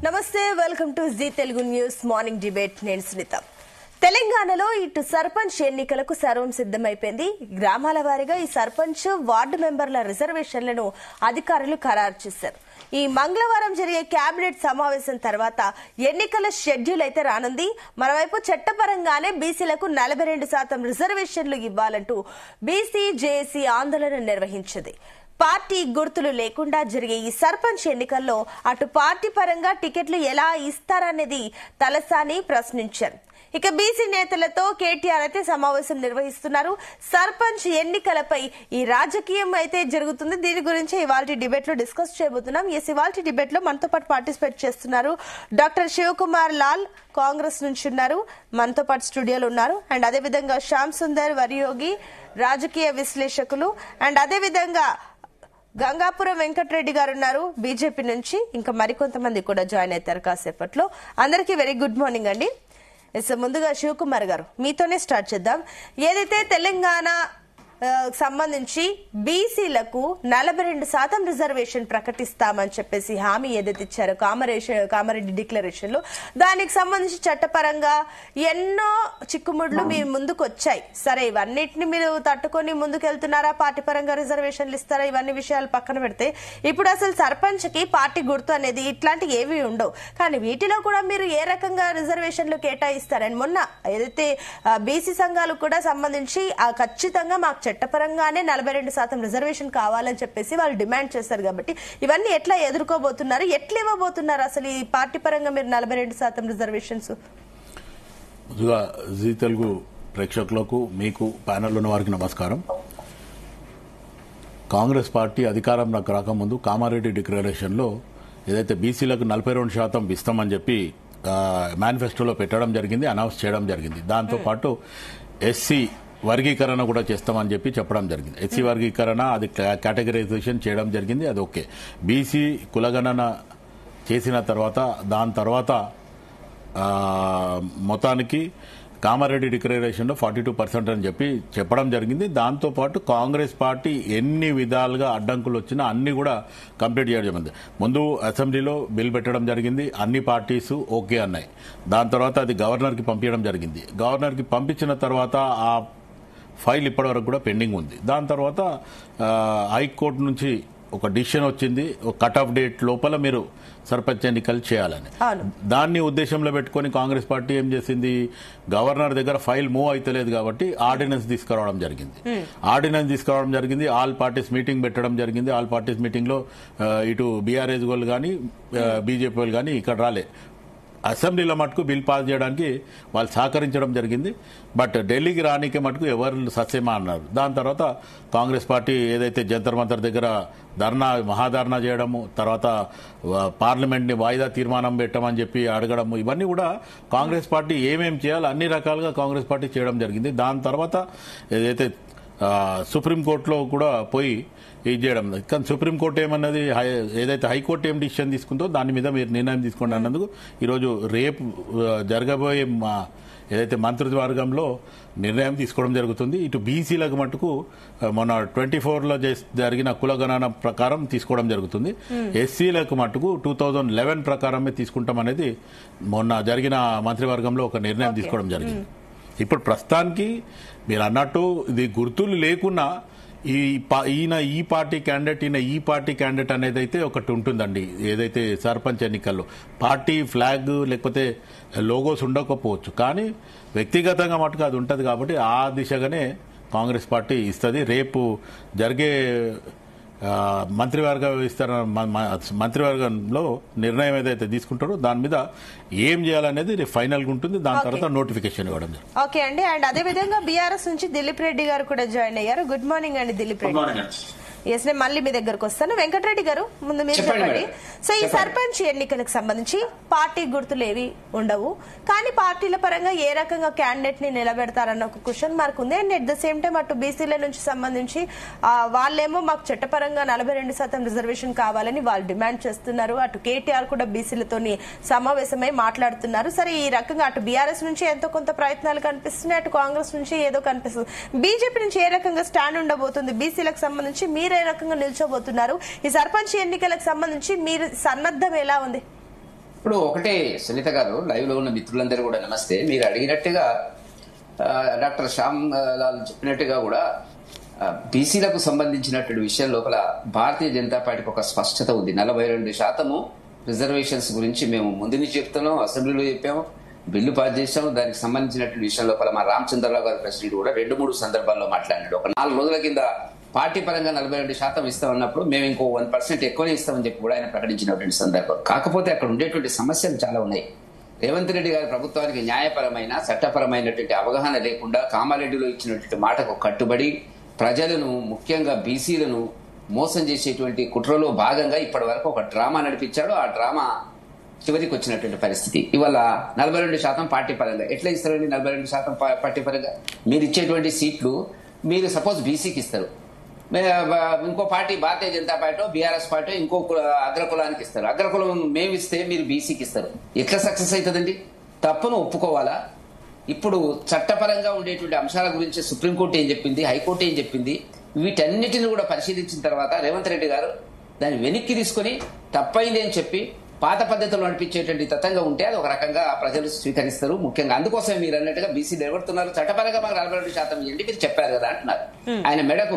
నమస్తే, welcome to Zee Telugu news morning debate. నేను సునీత. తెలంగాణలో ఇటు సర్పంచ్ ఎన్నికలకు సర్వం సిద్దమైపోయింది. గ్రామాల వారీగా ఈ సర్పంచ్ వార్డు మెంబర్ల రిజర్వేషన్లను అధికారులు ఖరారు చేశారు. ఈ మంగళవారం జరిగే కేబినెట్ సమావేశం తర్వాత ఎన్నికల షెడ్యూల్ అయితే రానుంది. మరోవైపు చట్టపరంగానే బీసీలకు 42% రిజర్వేషన్లు ఇవ్వాలంటూ బీసీ జేఏసీ ఆందోళన నిర్వహించింది. పార్టీ గుర్తులు లేకుండా జరిగే ఈ సర్పంచ్ ఎన్నికల్లో అటు పార్టీ పరంగా టికెట్లు ఎలా ఇస్తారనేది తలసాని ప్రశ్నించారు. ఇక బీసీ నేతలతో కేటీఆర్ అయితే సమావేశం నిర్వహిస్తున్నారు. సర్పంచ్ ఎన్నికలపై ఈ రాజకీయం అయితే జరుగుతుంది. దీని గురించి ఇవాళ డిబేట్ లో డిస్కస్ చేయబోతున్నాం. ఇవాళ డిబేట్ లో మనతో పాటు పార్టిసిపేట్ చేస్తున్నారు డాక్టర్ శివకుమార్ లాల్, కాంగ్రెస్ నుంచి ఉన్నారు, మనతో పాటు స్టూడియోలో ఉన్నారు. అండ్ అదేవిధంగా శ్యామ్ సుందర్ వరియోగి, రాజకీయ విశ్లేషకులు. అండ్ అదేవిధంగా గంగాపురం వెంకటరెడ్డి గారు ఉన్నారు బీజేపీ నుంచి. ఇంకా మరికొంతమంది కూడా జాయిన్ అవుతారు కాసేపట్లో. అందరికీ వెరీ గుడ్ మార్నింగ్ అండి. ముందుగా శివకుమార్ గారు, మీతోనే స్టార్ట్ చేద్దాం. ఏదైతే తెలంగాణ సంబంధించి బీసీలకు 42% రిజర్వేషన్ ప్రకటిస్తామని చెప్పేసి హామీ ఏదైతే ఇచ్చారో కామారెడ్డి డిక్లరేషన్ లో, దానికి సంబంధించి చట్టపరంగా ఎన్నో చిక్కుముడ్లు మీ ముందుకు వచ్చాయి. సరే, ఇవన్నిటిని మీరు తట్టుకొని ముందుకెళ్తున్నారా? పార్టీ పరంగా రిజర్వేషన్లు ఇస్తారా? ఇవన్నీ విషయాలు పక్కన పెడితే ఇప్పుడు అసలు సర్పంచ్ కి పార్టీ గుర్తు అనేది ఇట్లాంటివి ఏవి ఉండవు. కానీ వీటిలో కూడా మీరు ఏ రకంగా రిజర్వేషన్లు కేటాయిస్తారని మొన్న ఏదైతే బీసీ సంఘాలు కూడా సంబంధించి ఖచ్చితంగా మాకు చట్టపరంగానే 42% రిజర్వేషన్ కావాలని చెప్పేసి వాళ్ళు డిమాండ్ చేస్తారు. కాబట్టి ఇవన్నీ ఎట్లా ఎదుర్కోబోతున్నారు, ఎట్లా ఇవ్వబోతున్నారు అసలు ఈ పార్టీ పరంగా మీరు 42% రిజర్వేషన్స్? ముందుగా జీ తెలుగు ప్రేక్షకులకు, మీకు ప్యానెల్ ఉన్న వారికి నమస్కారం. కాంగ్రెస్ పార్టీ అధికారంలోకి రాకముందు కామారెడ్డి డిక్లరేషన్ లో ఏదైతే బీసీలకు 42% ఇస్తామని చెప్పి మేనిఫెస్టోలో పెట్టడం జరిగింది, అనౌన్స్ చేయడం జరిగింది. దాంతో పాటు ఎస్సీ వర్గీకరణ కూడా చేస్తామని చెప్పి చెప్పడం జరిగింది. ఎస్సీ వర్గీకరణ అది కేటగరైజేషన్ చేయడం జరిగింది, అది ఓకే. బీసీ కులగణన చేసిన తర్వాత దాని తర్వాత మొత్తానికి కామారెడ్డి డిక్లరేషన్లో 42% అని చెప్పి చెప్పడం జరిగింది. దాంతోపాటు కాంగ్రెస్ పార్టీ ఎన్ని విధాలుగా అడ్డంకులు వచ్చినా అన్ని కూడా కంప్లీట్ చేయడం జరిగింది. ముందు అసెంబ్లీలో బిల్ పెట్టడం జరిగింది, అన్ని పార్టీస్ ఓకే అన్నాయి. దాని తర్వాత అది గవర్నర్కి పంపించడం జరిగింది. గవర్నర్కి పంపించిన తర్వాత ఆ ఫైల్ ఇప్పటివరకు కూడా పెండింగ్ ఉంది. దాని తర్వాత హైకోర్టు నుంచి ఒక డిసిషన్ వచ్చింది, ఒక కట్ ఆఫ్ డేట్ లోపల మీరు సర్పంచ్ ఎన్నికలు చేయాలని. దాన్ని ఉద్దేశంలో పెట్టుకుని కాంగ్రెస్ పార్టీ ఏం చేసింది, గవర్నర్ దగ్గర ఫైల్ మూవ్ అయితలేదు కాబట్టి ఆర్డినెన్స్ తీసుకురావడం జరిగింది. ఆల్ పార్టీస్ మీటింగ్ పెట్టడం జరిగింది. ఆల్ పార్టీస్ మీటింగ్ లో ఇటు బీఆర్ఎస్ వాళ్ళు కానీ బీజేపీ వాళ్ళు కానీ ఇక్కడ రాలే. అసెంబ్లీలో మటుకు బిల్ పాస్ చేయడానికి వాళ్ళు సహకరించడం జరిగింది. బట్ ఢిల్లీకి రానికే మటుకు ఎవరు సస్యమా అన్నారు. దాని తర్వాత కాంగ్రెస్ పార్టీ ఏదైతే జంతర్ మంతర్ దగ్గర మహాధర్నా చేయడము, తర్వాత పార్లమెంట్ని వాయిదా తీర్మానం పెట్టమని చెప్పి అడగడము, ఇవన్నీ కూడా కాంగ్రెస్ పార్టీ ఏమేం చేయాలో అన్ని రకాలుగా కాంగ్రెస్ పార్టీ చేయడం జరిగింది. దాని తర్వాత ఏదైతే సుప్రీంకోర్టులో కూడా పోయి ఇది చేయడం. కానీ సుప్రీంకోర్టు ఏమన్నది, ఏదైతే హైకోర్టు ఏం డిసిషన్ తీసుకుందో దాని మీద మీరు నిర్ణయం తీసుకోండి అన్నందుకు ఈరోజు రేపు జరగబోయే ఏదైతే మంత్రివర్గంలో నిర్ణయం తీసుకోవడం జరుగుతుంది. ఇటు బీసీలకు మటుకు మొన్న 24లో జరిగిన కులగణన ప్రకారం తీసుకోవడం జరుగుతుంది. ఎస్సీలకు మటుకు 2011 ప్రకారమే తీసుకుంటామనేది మొన్న జరిగిన మంత్రివర్గంలో ఒక నిర్ణయం తీసుకోవడం జరిగింది. ఇప్పుడు ప్రస్తుతానికి మీరు అన్నట్టు ఇది గుర్తులు లేకున్నా ఈయన ఈ పార్టీ క్యాండిడేట్ అనేది అయితే ఒకటి ఉంటుందండి. ఏదైతే సర్పంచ్ ఎన్నికల్లో పార్టీ ఫ్లాగ్ లేకపోతే లోగోస్ ఉండకపోవచ్చు, కానీ వ్యక్తిగతంగా మటుకు అది ఉంటుంది. కాబట్టి ఆ దిశగానే కాంగ్రెస్ పార్టీ ఇస్తుంది. రేపు జరిగే మంత్రివర్గంలో నిర్ణయం ఏదైతే తీసుకుంటారో దాని మీద ఏం చేయాలనేది ఫైనల్ గా ఉంటుంది. దాని తర్వాత నోటిఫికేషన్ ఇవ్వడం. ఓకే అండి. అండ్ అదే విధంగా బీఆర్ఎస్ నుంచి దిలీప్ రెడ్డి గారు కూడా జాయిన్ అయ్యారు. గుడ్ మార్నింగ్ అండి దిలీప్ రెడ్డి. ఎస్, నేను మళ్ళీ మీ దగ్గరకు వస్తాను. వెంకటరెడ్డి గారు, ముందు మీరు చెప్పండి. సో ఈ సర్పంచ్ ఎన్నికలకు సంబంధించి పార్టీ గుర్తులు ఏవి ఉండవు, కానీ పార్టీల పరంగా ఏ రకంగా క్యాండిడేట్ ని నిలబెడతారన్న ఒక క్వశ్చన్ మార్క్ ఉంది. And at the same time అటు బీసీల నుంచి సంబంధించి వాళ్ళేమో మాకు చట్టపరంగా 42% రిజర్వేషన్ కావాలని వాళ్ళు డిమాండ్ చేస్తున్నారు. అటు కేటీఆర్ కూడా బీసీలతోని సమావేశమై మాట్లాడుతున్నారు. సరే, ఈ రకంగా అటు బీఆర్ఎస్ నుంచి ఎంతో కొంత ప్రయత్నాలు కనిపిస్తున్నాయి, అటు కాంగ్రెస్ నుంచి ఏదో కనిపిస్తుంది. బీజేపీ నుంచి ఏ రకంగా స్టాండ్ ఉండబోతుంది బీసీలకు సంబంధించి? మీరు ఏ రకంగా నిల్చోబోతున్నారు? ఈ సర్పంచ్ ఎన్నికలకు సంబంధించి మీరు సన్నద్ధం ఎలా ఉంది? ఇప్పుడు ఒకటే సునీత గారు, లైవ్ లో ఉన్న మిత్రులందరూ కూడా నమస్తే. మీరు అడిగినట్టుగా డాక్టర్ శ్యామ్ లాల్ చెప్పినట్టుగా కూడా బీసీలకు సంబంధించినటువంటి విషయం లోపల భారతీయ జనతా పార్టీకి ఒక స్పష్టత ఉంది. 42% రిజర్వేషన్స్ గురించి మేము ముందు నుంచి చెప్తున్నాం, అసెంబ్లీలో చెప్పాము, బిల్లు పాస్ చేశాము. దానికి సంబంధించినటువంటి విషయం లోపల మా రామచంద్రరావు గారి ప్రెసిడెంట్ కూడా 2-3 సందర్భాల్లో మాట్లాడినాడు. ఒక 4 రోజుల కింద పార్టీ పరంగా 42% ఇస్తామన్నప్పుడు మేము ఇంకో 1% ఎక్కువనే ఇస్తామని చెప్పి కూడా ఆయన ప్రకటించినటువంటి సందర్భం. కాకపోతే అక్కడ ఉండేటువంటి సమస్యలు చాలా ఉన్నాయి. రేవంత్ రెడ్డి గారి ప్రభుత్వానికి న్యాయపరమైన చట్టపరమైనటువంటి అవగాహన లేకుండా కామారెడ్డిలో ఇచ్చినటువంటి మాటకు కట్టుబడి ప్రజలను, ముఖ్యంగా బీసీలను మోసం చేసేటువంటి కుట్రలో భాగంగా ఇప్పటి వరకు ఒక డ్రామా నడిపించాడు. ఆ డ్రామా చివరికి వచ్చినటువంటి పరిస్థితి. ఇవాళ 42% పార్టీ పరంగా ఎట్లా ఇస్తారండి? 42% పార్టీ పరంగా మీరు ఇచ్చేటువంటి సీట్లు మీరు సపోజ్ బీసీకి ఇస్తారు, ఇంకో party Bharatiya Janata party, BRS party ఇంకో అగ్రకులానికి ఇస్తారు. అగ్రకులం మేము ఇస్తే మీరు బీసీకి ఇస్తారు. ఎట్లా సక్సెస్ అవుతుందండి? తప్పును ఒప్పుకోవాలా? ఇప్పుడు చట్టపరంగా ఉండేటువంటి అంశాల గురించి సుప్రీంకోర్టు ఏం చెప్పింది, హైకోర్టు ఏం చెప్పింది, వీటన్నిటిని కూడా పరిశీలించిన తర్వాత రేవంత్ రెడ్డి గారు దాన్ని వెనక్కి తీసుకుని తప్పైంది అని చెప్పి పాత పద్ధతులు నడిపించేటువంటి తతంగా ఉంటే అది ఒక రకంగా ప్రజలు స్వీకరిస్తారు. ముఖ్యంగా అందుకోసమే మీరు అన్నట్టుగా బీసీలు ఎవరుతున్నారు, చట్టపరంగా మాకు 42% ఇవ్వండి మీరు చెప్పారు కదా అంటున్నారు. ఆయన మెడకు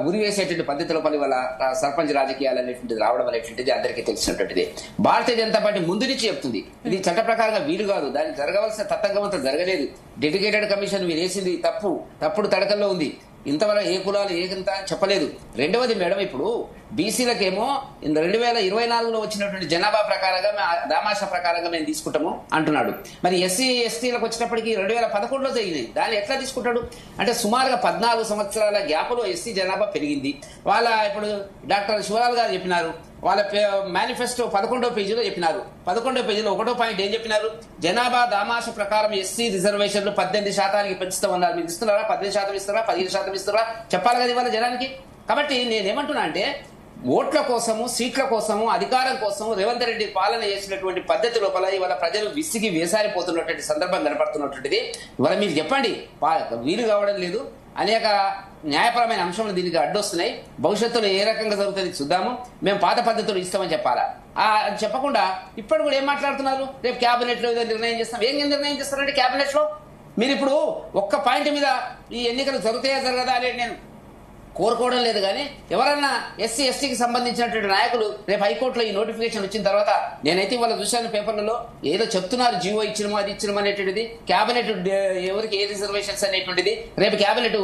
ఉరి వేసేటువంటి పద్ధతిలో పని వల్ల సర్పంచ్ రాజకీయాలు అనేటువంటిది రావడం అనేటువంటిది అందరికీ తెలిసినటువంటిది. భారతీయ జనతా పార్టీ ముందు నుంచి చెప్తుంది ఇది చట్ట ప్రకారంగా వీలు కాదు, దానికి జరగవలసిన తతంగం అంతా జరగలేదు, డెడికేటెడ్ కమిషన్ మీరు వేసింది తప్పుడు తడకల్లో ఉంది, ఇంతవరకు ఏ కులాలు ఏకంత చెప్పలేదు. రెండవది మేడం, ఇప్పుడు బీసీలకేమో 2024లో వచ్చినటువంటి జనాభా ప్రకారంగా దామాషా ప్రకారంగా మేము తీసుకుంటాము అంటున్నాడు. మరి ఎస్సీ ఎస్టీలకు వచ్చినప్పటికీ 2011లో జరిగింది, దాన్ని ఎట్లా తీసుకుంటాడు? అంటే సుమారుగా 14 సంవత్సరాల గ్యాప్లో ఎస్సీ జనాభా పెరిగింది. వాళ్ళ ఇప్పుడు డాక్టర్ శివలాల్ గారు చెప్పినారు, వాళ్ళ మేనిఫెస్టో 11వ పేజీలో చెప్పినారు. 11వ పేజీలో 1వ పాయింట్ ఏం చెప్పినారు? జనాభా దామాష ప్రకారం ఎస్సీ రిజర్వేషన్లు 18% పెంచుతామన్నారు. మీరు ఇస్తున్నారా? 18% ఇస్తారా? 15% ఇస్తారా? చెప్పాలి కదా ఇవాళ జనానికి. కాబట్టి నేనేమంటున్నా అంటే ఓట్ల కోసము, సీట్ల కోసము, అధికారం కోసం రేవంత్ రెడ్డి పాలన చేసినటువంటి పద్ధతి లోపల ఇవాళ ప్రజలు విసిగి వేసారిపోతున్నటువంటి సందర్భం కనపడుతున్నటువంటిది. ఇవాళ మీరు చెప్పండి, వీలు కావడం లేదు, అనేక న్యాయపరమైన అంశములు దీనికి అడ్డొస్తున్నాయి, భవిష్యత్తులో ఏ రకంగా జరుగుతుంది చూద్దాము, మేము పాత పద్ధతులు ఇస్తామని చెప్పాలా? చెప్పకుండా ఇప్పటి కూడా ఏం మాట్లాడుతున్నారు? రేపు క్యాబినెట్ లో నిర్ణయం చేస్తాం. ఏం నిర్ణయం చేస్తారంటే క్యాబినెట్ లో మీరు ఇప్పుడు ఒక్క పాయింట్ మీద ఈ ఎన్నికలు జరుగుతాయా జరగదా అనేది నేను కోరుకోవడం లేదు. కానీ ఎవరన్నా ఎస్సీ ఎస్టీకి సంబంధించినటువంటి నాయకులు రేపు హైకోర్టులో ఈ నోటిఫికేషన్ వచ్చిన తర్వాత, నేనైతే ఇవాళ చూశాను పేపర్లలో ఏదో చెప్తున్నారు, జీవో ఇచ్చినమో అది ఇచ్చినమో అనేటువంటిది, క్యాబినెట్ ఎవరికి ఏ రిజర్వేషన్స్ అనేటువంటిది రేపు క్యాబినెట్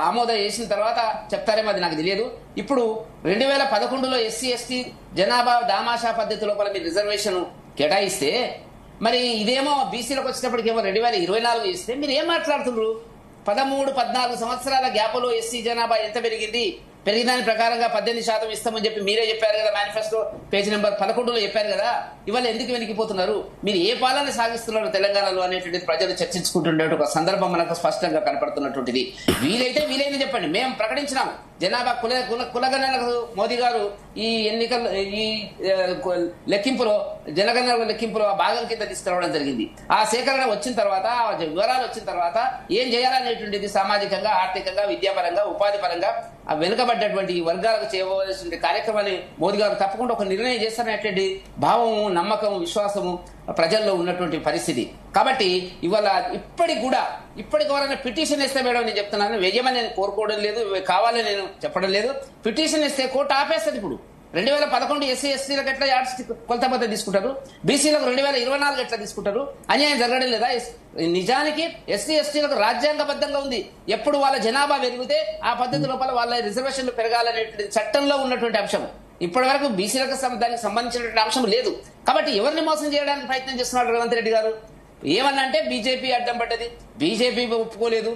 ఆమోదం చేసిన తర్వాత చెప్తారేమో, అది నాకు తెలియదు. ఇప్పుడు 2011లో ఎస్సీ ఎస్టీ జనాభా దామాషా పద్ధతి లోపల మీరు రిజర్వేషన్ కేటాయిస్తే, మరి ఇదేమో బీసీలకు వచ్చేటప్పటికేమో 2024 ఇస్తే మీరు ఏం మాట్లాడుతున్నారు? 13-14 సంవత్సరాల గ్యాప్లో ఎస్సీ జనాభా ఎంత పెరిగింది? పెరిగిన ప్రకారంగా 18% ఇస్తామని చెప్పి మీరే చెప్పారు కదా, మేనిఫెస్టో పేజీ నెంబర్ 11లో చెప్పారు కదా. ఇవాళ ఎందుకు వెనక్కిపోతున్నారు? మీరు ఏ పాలన సాగిస్తున్నారు తెలంగాణలో అనేటువంటిది ప్రజలు చర్చించుకుంటుండే ఒక సందర్భం మనకు స్పష్టంగా కనపడుతున్నటువంటిది. వీలైంది చెప్పండి. మేము ప్రకటించినాం జనాభా కులగణనకు మోదీ గారు ఈ ఎన్నికల్లో ఈ లెక్కింపులో జనగణన లెక్కింపులో ఆ భాగం కింద తీసుకురావడం జరిగింది. ఆ సేకరణ వచ్చిన తర్వాత, ఆ వివరాలు వచ్చిన తర్వాత ఏం చేయాలనేటువంటిది సామాజికంగా, ఆర్థికంగా, విద్యాపరంగా, ఉపాధి పరంగా ఆ వెనుకబడ్డటువంటి వర్గాలకు చేయవలసిన కార్యక్రమాన్ని మోదీ గారు తప్పకుండా ఒక నిర్ణయం చేస్తారనేటువంటి భావము, నమ్మకం, విశ్వాసము ప్రజల్లో ఉన్నటువంటి పరిస్థితి. కాబట్టి ఇవాళ ఇప్పటికి ఎవరైనా పిటిషన్ వేస్తే మేడం, నేను చెప్తున్నాను, వేయమని నేను కోరుకోవడం లేదు, కావాలని నేను చెప్పడం లేదు. పిటిషన్ వేస్తే కోర్టు ఆపేస్తుంది. ఇప్పుడు 2011 ఎస్సీ ఎస్టీలకు ఎట్లా కొలత పద్ధతి తీసుకుంటారు, బీసీలకు 2024 ఎట్లా తీసుకుంటారు? అన్యాయం జరగడం లేదా? నిజానికి ఎస్సీ ఎస్టీలకు రాజ్యాంగబద్ధంగా ఉంది, ఎప్పుడు వాళ్ళ జనాభా పెరిగితే ఆ పద్ధతి లోపల వాళ్ళ రిజర్వేషన్లు పెరగాలనేటువంటి చట్టంలో ఉన్నటువంటి అంశం. ఇప్పటి వరకు బీసీలకు దానికి సంబంధించినటువంటి అంశం లేదు. కాబట్టి ఎవరిని మోసం చేయడానికి ప్రయత్నం చేస్తున్నాడు రేవంత్ రెడ్డి గారు? ఏమన్నా అంటే బీజేపీ అడ్డం పడ్డది, బీజేపీ ఒప్పుకోలేదు.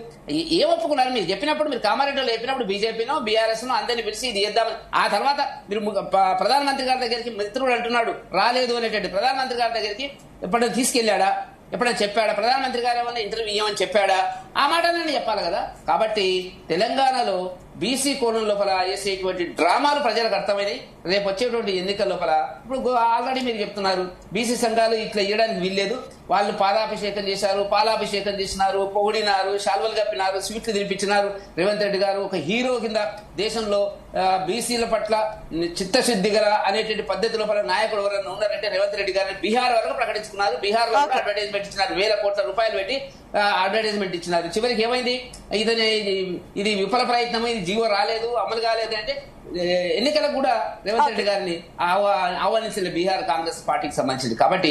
ఏం ఒప్పుకున్నారు? మీరు చెప్పినప్పుడు, మీరు కామారెడ్డిలో చెప్పినప్పుడు బీజేపీనో బీఆర్ఎస్ నో అందరినీ పిలిచి ఇది చేద్దామని, ఆ తర్వాత మీరు ప్రధానమంత్రి గారి దగ్గరికి మిత్రుడు అంటున్నాడు రాలేదు అనేటువంటి, ప్రధానమంత్రి గారి దగ్గరికి ఎప్పుడైనా తీసుకెళ్లాడా? ఎప్పుడైనా చెప్పాడా? ప్రధానమంత్రి గారు ఏమన్నా ఇంటర్వ్యూ ఇవ్వమని చెప్పాడా? ఆ మాట నేను చెప్పాలి కదా. కాబట్టి తెలంగాణలో బీసీ కోణం లోపల వేసేటువంటి డ్రామాలు ప్రజలకు అర్థమైనాయి. రేపు వచ్చేటువంటి ఎన్నికల లోపల ఇప్పుడు ఆల్రెడీ మీరు చెప్తున్నారు బీసీ సంఘాలు ఇట్లా ఇవ్వడానికి వీల్లేదు, వాళ్ళు పాలాభిషేకం చేశారు, పాలాభిషేకం చేసినారు, పొగిడినారు, శాల్వలు కప్పినారు, స్వీట్లు తినిపించినారు. రేవంత్ రెడ్డి గారు ఒక హీరో కింద దేశంలో బీసీల పట్ల చిత్తశుద్ధి గల అనేటువంటి పద్ధతి లోపల నాయకుడు ఎవరైనా ఉన్నారంటే రేవంత్ రెడ్డి గారిని బీహార్ వరకు ప్రకటించుకున్నారు. బీహార్ లో కూడా అడ్వర్టైజ్మెంట్ ఇచ్చినారు, 1000 కోట్ల రూపాయలు పెట్టి అడ్వర్టైజ్మెంట్ ఇచ్చినారు. చివరికి ఏమైంది, ఇది విఫల ప్రయత్నం, ఇది జీవో రాలేదు, అమలు కాలేదు అంటే ఎన్నికలకు కూడా రేవంత్ రెడ్డి గారిని ఆహ్వానించిన బీహార్ కాంగ్రెస్ పార్టీకి సంబంధించింది. కాబట్టి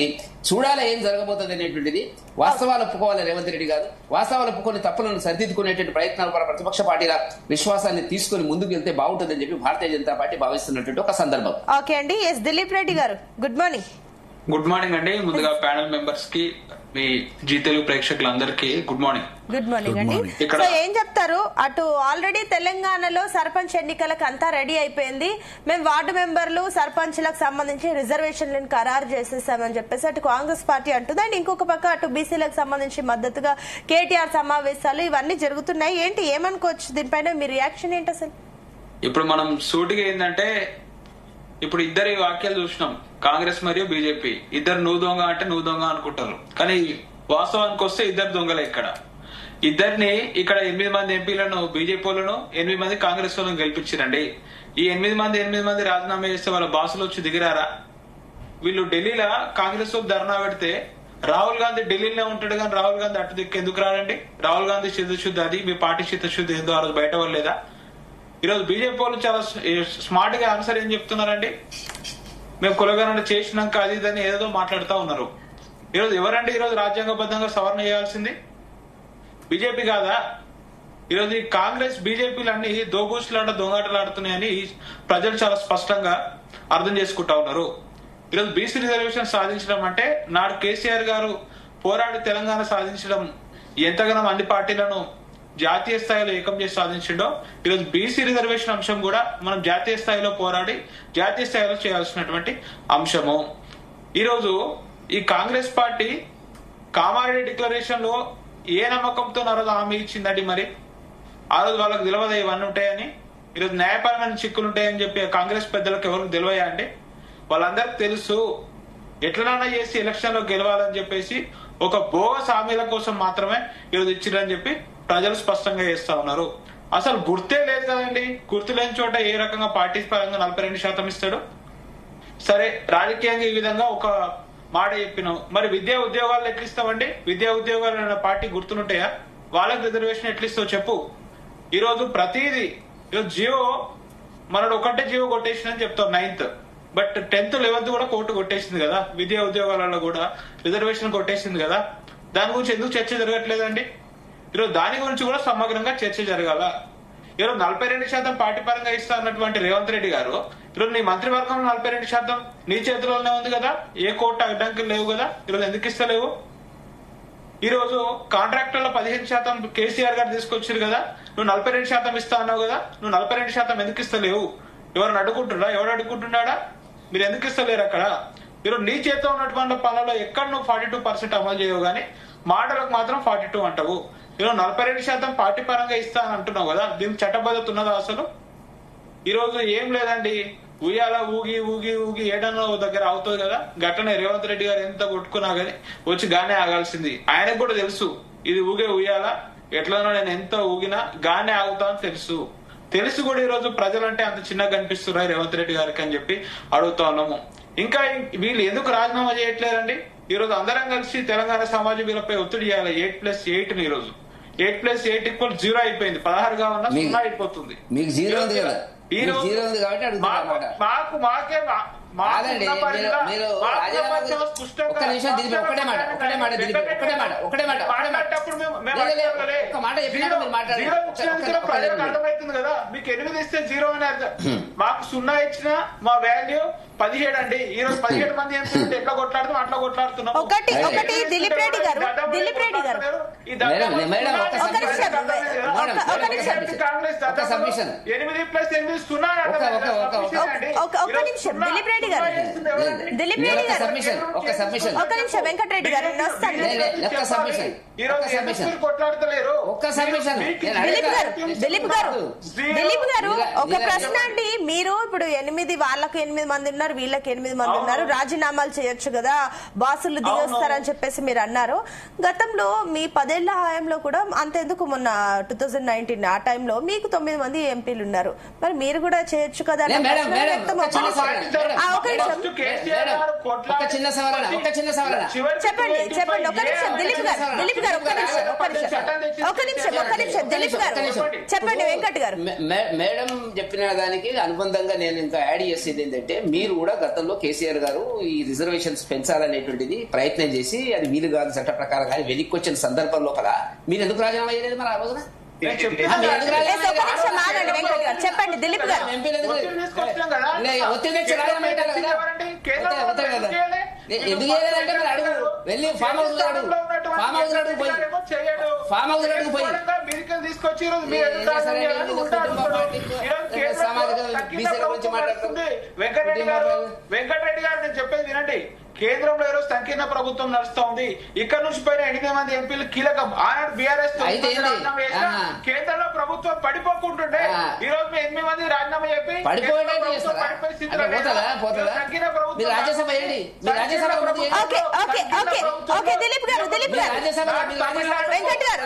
చూడాలి ఏం జరగబోతుంది అనేటువంటిది. వాస్తవాలు ఒప్పుకోవాలి రేవంత్ రెడ్డి గారు, వాస్తవాలు ఒప్పుకొని తప్పులను సరిదిద్దుకునేటువంటి ప్రయత్నాలు కూడా ప్రతిపక్ష పార్టీల విశ్వాసాన్ని తీసుకుని ముందుకు వెళ్తే బాగుంటుందని చెప్పి భారతీయ జనతా పార్టీ భావిస్తున్నటువంటి ఒక సందర్భం. ఓకే అండి. ఎస్ దిలీప్ రెడ్డి గారు, గుడ్ మార్నింగ్. గుడ్ మార్నింగ్ అండి. ముందుగా ప్యానెల్ మెంబర్స్ కి, మీ జీ తెలుగు ప్రేక్షకులందరికీ గుడ్ మార్నింగ్. గుడ్ మార్నింగ్ అండి. సో ఏం చెప్తారు, అటు ఆల్రెడీ తెలంగాణలో సర్పంచ్ ఎన్నికలకు అంతా రెడీ అయిపోయింది, మేము వార్డు మెంబర్లు సర్పంచ్లకు సంబంధించి రిజర్వేషన్లను ఖరారు చేసేసామని చెప్పేసి అటు కాంగ్రెస్ పార్టీ అంటుంది. అండ్ ఇంకొక పక్క అటు బీసీలకు సంబంధించి మద్దతుగా కేటీఆర్ సమావేశాలు ఇవన్నీ జరుగుతున్నాయి. ఏంటి ఏమనుకోవచ్చు, దీనిపైన మీ రియాక్షన్ ఏంటి అసలు? ఇప్పుడు మనం సూటిగా ఏంటంటే, ఇప్పుడు ఇద్దరి వాక్యాలు చూసినాం, కాంగ్రెస్ మరియు బీజేపీ. ఇద్దరు నువ్వు దొంగ అంటే నువ్వు దొంగ అనుకుంటారు, కానీ వాస్తవానికి వస్తే ఇద్దరు దొంగలే. ఇద్దరిని ఇక్కడ 8 మంది ఎంపీలను బీజేపీ వాళ్ళను, 8 మంది కాంగ్రెస్ వాళ్ళను గెలిపించారండి. ఈ 8 మంది రాజీనామా చేస్తే వాళ్ళ బాసులు వచ్చి దిగిరారా? వీళ్ళు ఢిల్లీలో కాంగ్రెస్ వాళ్ళు ధర్నా పెడితే రాహుల్ గాంధీ ఢిల్లీలో ఉంటాడు, కానీ రాహుల్ గాంధీ అటు దిక్కు ఎందుకు రాడండి? రాహుల్ గాంధీ చిత్తశుద్ధి అది, మీ పార్టీ చిత్తశుద్ధి ఏందో ఆ రోజు బయట వాళ్ళేదా? ఈరోజు బీజేపీ వాళ్ళు చాలా స్మార్ట్ గా ఆన్సర్ ఏం చెప్తున్నారండి, మేము కులగణన చేసినాక అది ఇదని ఏదో మాట్లాడుతూ ఉన్నారు. ఈరోజు ఎవరండి ఈరోజు రాజ్యాంగబద్ధంగా సవరణ చేయాల్సింది? బీజేపీ కాదా? ఈరోజు ఈ కాంగ్రెస్ బీజేపీలు అన్ని దోబూసులాట దొంగాటలాడుతున్నాయని ప్రజలు చాలా స్పష్టంగా అర్థం చేసుకుంటా ఉన్నారు. ఈరోజు బీసీ రిజర్వేషన్ సాధించడం అంటే, నాడు కేసీఆర్ గారు పోరాడి తెలంగాణ సాధించడం ఎంతగానో అన్ని పార్టీలను జాతీయ స్థాయిలో ఏకం చేసి సాధించిండో, ఈరోజు బీసీ రిజర్వేషన్ అంశం కూడా మనం జాతీయ స్థాయిలో పోరాడి జాతీయ స్థాయిలో చేయాల్సినటువంటి అంశము. ఈరోజు ఈ కాంగ్రెస్ పార్టీ కామారెడ్డి డిక్లరేషన్ లో ఏ నమ్మకంతో ఆ రోజు హామీ ఇచ్చిందండి? మరి ఆ రోజు వాళ్ళకి తెలియదా ఇవన్నీ ఉంటాయని? ఈరోజు న్యాయపరమైన చిక్కులు ఉంటాయని చెప్పి కాంగ్రెస్ పెద్దలకు ఎవరికి తెలియదా అండి? వాళ్ళందరికి తెలుసు, ఎట్లనైనా చేసి ఎలక్షన్ లో గెలవాలని చెప్పేసి ఒక బోగస్ హామీల కోసం మాత్రమే ఈరోజు ఇచ్చిరని చెప్పి ప్రజలు స్పష్టంగా చేస్తా ఉన్నారు. అసలు గుర్తే లేదు కదండి. గుర్తు లేని చోట ఏ రకంగా పార్టీ పరంగా 42% ఇస్తాడు? సరే, రాజకీయంగా ఈ విధంగా ఒక మాట చెప్పినాం, మరి విద్యా ఉద్యోగాలు ఎట్లా ఇస్తామండి? విద్యా ఉద్యోగాలు పార్టీ గుర్తులుంటాయా? వాళ్ళకి రిజర్వేషన్ ఎట్లా ఇస్తావు చెప్పు. ఈరోజు ప్రతిదీ, ఈరోజు జియో మనడు ఒకటే జియో కొట్టేసిందని చెప్తాం 9th, బట్ 10th 11th కూడా కోర్టు కొట్టేసింది కదా. విద్యా ఉద్యోగాలలో కూడా రిజర్వేషన్ కొట్టేసింది కదా. దాని గురించి ఎందుకు చర్చ జరగట్లేదండి? ఈరోజు దాని గురించి కూడా సమగ్రంగా చర్చ జరగాల. ఈరోజు 42% పార్టీ పరంగా ఇస్తా అన్నటువంటి రేవంత్ రెడ్డి గారు, ఈరోజు నీ మంత్రివర్గంలో 42% నీ చేతిలోనే ఉంది కదా, ఏ కోర్టు అడ్డంకులు లేవు కదా, ఈరోజు ఎందుకు ఇస్తలేవు? ఈరోజు కాంట్రాక్టర్లో 15% కేసీఆర్ గారు తీసుకొచ్చారు కదా, నువ్వు 42% ఇస్తా అన్నావు కదా, నువ్వు 42% ఎందుకు ఇస్తలేవు? ఎవరిని అడుగుంటున్నా? ఎవరు అడుగుంటున్నాడా? మీరు ఎందుకు ఇస్తలేరు అక్కడ? ఈరోజు నీ చేతిలో ఉన్నటువంటి పనులలో ఎక్కడ నువ్వు 42% అమలు చేయవు, కానీ మాటలకు మాత్రం 42 అంటావు. ఈరోజు 42% పార్టీ పరంగా ఇస్తా అని అంటున్నావు కదా, దీనికి చట్టబద్ధత ఉన్నదా అసలు? ఈరోజు ఏం లేదండి, ఉయ్యాల ఊగి ఊగి ఊగి ఏడనో దగ్గర అవుతుంది కదా, గట్టనే రేవంత్ రెడ్డి గారు ఎంత కొట్టుకున్నా గానీ వచ్చి గానే ఆగాల్సింది. ఆయనకు కూడా తెలుసు ఇది ఊగే ఉయ్యాల, ఎట్లనో నేను ఎంత ఊగినా గానే ఆగుతా అని తెలుసు కూడా ఈరోజు ప్రజలంటే అంత చిన్నగా కనిపిస్తున్నాయి రేవంత్ రెడ్డి గారికి అని చెప్పి అడుగుతా ఉన్నాము. ఇంకా వీళ్ళు ఎందుకు రాజీనామా చేయట్లేదండి? ఈరోజు అందరం కలిసి తెలంగాణ సమాజం వీళ్ళపై ఒత్తిడి చేయాలి. 8+8 ఈరోజు 8+8 = 0 అయిపోయింది. 16 గా ఉన్న 0 అయిపోతుంది. మీకు జీరో ఉంది కదా, జీరో ఉంది కాబట్టి అర్థమవుతుంది కదా. మీకు 8 ఇస్తే 0 అని అర్థం. మాకు 0 ఇచ్చిన మా వాల్యూ 17 అండి. ఈ రోజు 17 మంది ఎట్లా కొట్లాడుతున్నాం అట్లా కొట్లాడుతున్నాం. ఒకటి దిలీప్ రెడ్డి గారు ఈ దద్దమ్మ కాంగ్రెస్ 8+8 సున్నా ఒక్క నిమిషం దిలీప్ రెడ్డి గారు ఒక్క నిమిషం వెంకటరెడ్డి గారు కొట్లాడతలేరు. దిలీప్ గారు ఒక ప్రశ్న అండి. మీరు ఇప్పుడు 8 వాళ్ళకు 8 మంది ఉన్నారు, వీళ్ళకి 8 మంది ఉన్నారు, రాజీనామాలు చేయొచ్చు కదా, బాసులు దిగొస్తారని చెప్పేసి మీరు అన్నారు. గతంలో మీ 10 ఏళ్ల హయాంలో కూడా అంతెందుకు మొన్న 2019 ఆ టైంలో మీకు 9 మంది ఎంపీలు ఉన్నారు, మరి మీరు కూడా చేయొచ్చు కదా. చెప్పండి ఒక నిమిషం దిలీప్ గారు చెప్పండి వెంకట్ గారు. మేడం చెప్పిన దానికి అనుబంధంగా నేను ఇంకా యాడ్ చేసేది ఏంటంటే, మీరు కూడా గతంలో కేసీఆర్ గారు ఈ రిజర్వేషన్స్ పెంచాలనేటువంటిది ప్రయత్నం చేసి అది వీలు కాదు చట్ట ప్రకారం కానీ వెనక్కి వచ్చిన సందర్భం లోపల మీరు ఎందుకు రాజీనామా చేయలేదు మరి ఆ రోజున? చెప్పండి దిలీప్ గారు. ఒత్తిడి తెచ్చి రాజీనామా పెట్టాలి కదా, ఎందుకు చేయలేదంటే మరి అడుగు వెళ్ళి ఫామ్ హౌస్ పోయి బీసీల గురించి మాట్లాడుతుంది వెంకటరెడ్డి గారు. నేను చెప్పేది వినండి. కేంద్రంలో ఈరోజు సంకీర్ణ ప్రభుత్వం నడుస్తా ఉంది. ఇక్కడ నుంచి పైన 8 మంది ఎంపీలు కీలకం. ఆనాడు బీఆర్ఎస్ కేంద్రంలో ప్రభుత్వం పడిపోకుంటుండే ఈ రోజు 8 మంది రాజీనామా చెప్పి సంకీర్ణ ప్రభుత్వం వెంకట్ గారు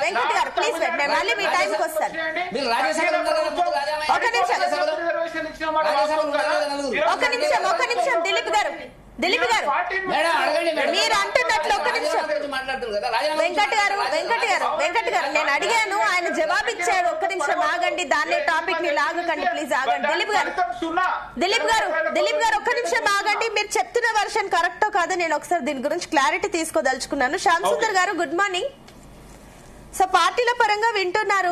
ప్లీజ్ మళ్ళీ మీ టైంకి వస్తారు. ఒక నిమిషం దిలీప్ గారు మీరు అంటున్నట్లు ఒక్క నిమిషం. వెంకట్ గారు నేను అడిగాను, ఆయన జవాబిచ్చాడు. ఒక్క నిమిషం ఆగండి, దాన్నే టాపిక్ ని లాగకండి ప్లీజ్, ఆగండి. దిలీప్ గారు ఒక్క నిమిషం ఆగండి. మీరు చెప్తున్న వర్షన్ కరెక్టో కాదో నేను ఒకసారి దీని గురించి క్లారిటీ తీసుకోదలుచుకున్నాను. శ్యామ్ సుందర్ గారు గుడ్ మార్నింగ్. సో పార్టీల పరంగా వింటున్నారు,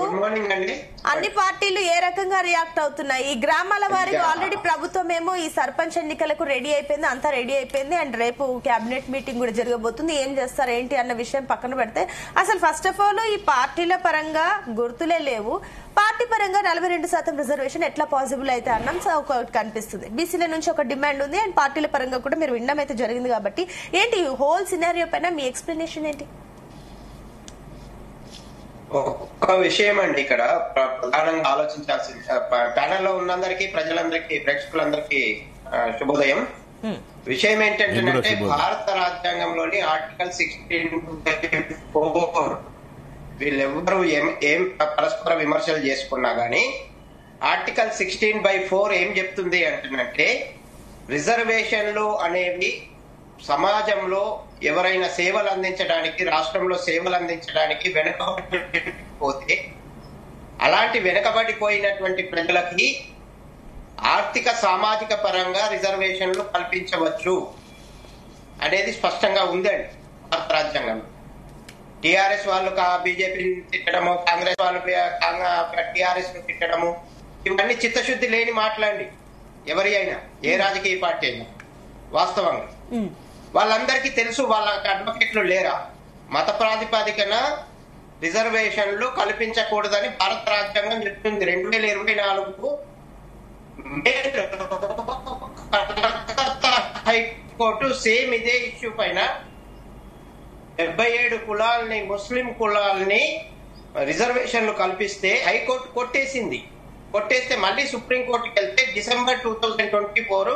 అన్ని పార్టీలు ఏ రకంగా రియాక్ట్ అవుతున్నాయి? ఈ గ్రామాల వారికి ఆల్రెడీ ప్రభుత్వం ఏమో ఈ సర్పంచ్ ఎన్నికలకు రెడీ అయిపోయింది, అంతా రెడీ అయిపోయింది, అండ్ రేపు కేబినెట్ మీటింగ్ కూడా జరగబోతుంది. ఏం చేస్తారు ఏంటి అన్న విషయం పక్కన పెడితే అసలు ఫస్ట్ ఆఫ్ ఆల్ ఈ పార్టీల పరంగా గుర్తులే లేవు. పార్టీ పరంగా 42% రిజర్వేషన్ ఎట్లా పాసిబుల్ అయితే అన్నాం ఒకటి కనిపిస్తుంది. బీసీల నుంచి ఒక డిమాండ్ ఉంది, అండ్ పార్టీల పరంగా కూడా మీరు వినడం అయితే జరిగింది. కాబట్టి ఏంటి హోల్ సినారియో పైన మీ ఎక్స్ప్లెనేషన్ ఏంటి? ఒక విషయం అండి, ఇక్కడ ప్రధానంగా ఆలోచించాల్సింది, ప్యానెల్లో ఉన్నందరికీ, ప్రజలందరికీ, ప్రేక్షకులందరికీ శుభోదయం. విషయం ఏంటంటే భారత రాజ్యాంగంలోని ఆర్టికల్ 16 వీళ్ళెవ్వరూ ఏం పరస్పర విమర్శలు చేసుకున్నా గానీ ఆర్టికల్ 16/4 ఏం చెప్తుంది అంటున్నట్టే, రిజర్వేషన్లు అనేవి సమాజంలో ఎవరైనా సేవలు అందించడానికి, రాష్ట్రంలో సేవలు అందించడానికి వెనుకబడిపోతే అలాంటి వెనుకబడిపోయినటువంటి ప్రజలకి ఆర్థిక సామాజిక పరంగా రిజర్వేషన్లు కల్పించవచ్చు అనేది స్పష్టంగా ఉందండి భారత రాజ్యాంగంలో. టిఆర్ఎస్ వాళ్ళు బీజేపీని తిట్టడము, కాంగ్రెస్ వాళ్ళు టిఆర్ఎస్ ను తిట్టడము, ఇవన్నీ చిత్తశుద్ధి లేని మాట్లాడి ఎవరి అయినా, ఏ రాజకీయ పార్టీ అయినా. వాస్తవంగా వాళ్ళందరికీ తెలుసు, వాళ్ళ అడ్వకేట్లు లేరా? మత ప్రాతిపదికన రిజర్వేషన్లు కల్పించకూడదని భారత రాజ్యాంగం చెప్తుంది. 2024 హైకోర్టు సేమ్ ఇదే ఇష్యూ పైన 77 కులాలని, ముస్లిం కులాలని రిజర్వేషన్లు కల్పిస్తే హైకోర్టు కొట్టేస్తే మళ్ళీ సుప్రీంకోర్టుకి వెళ్తే December 2024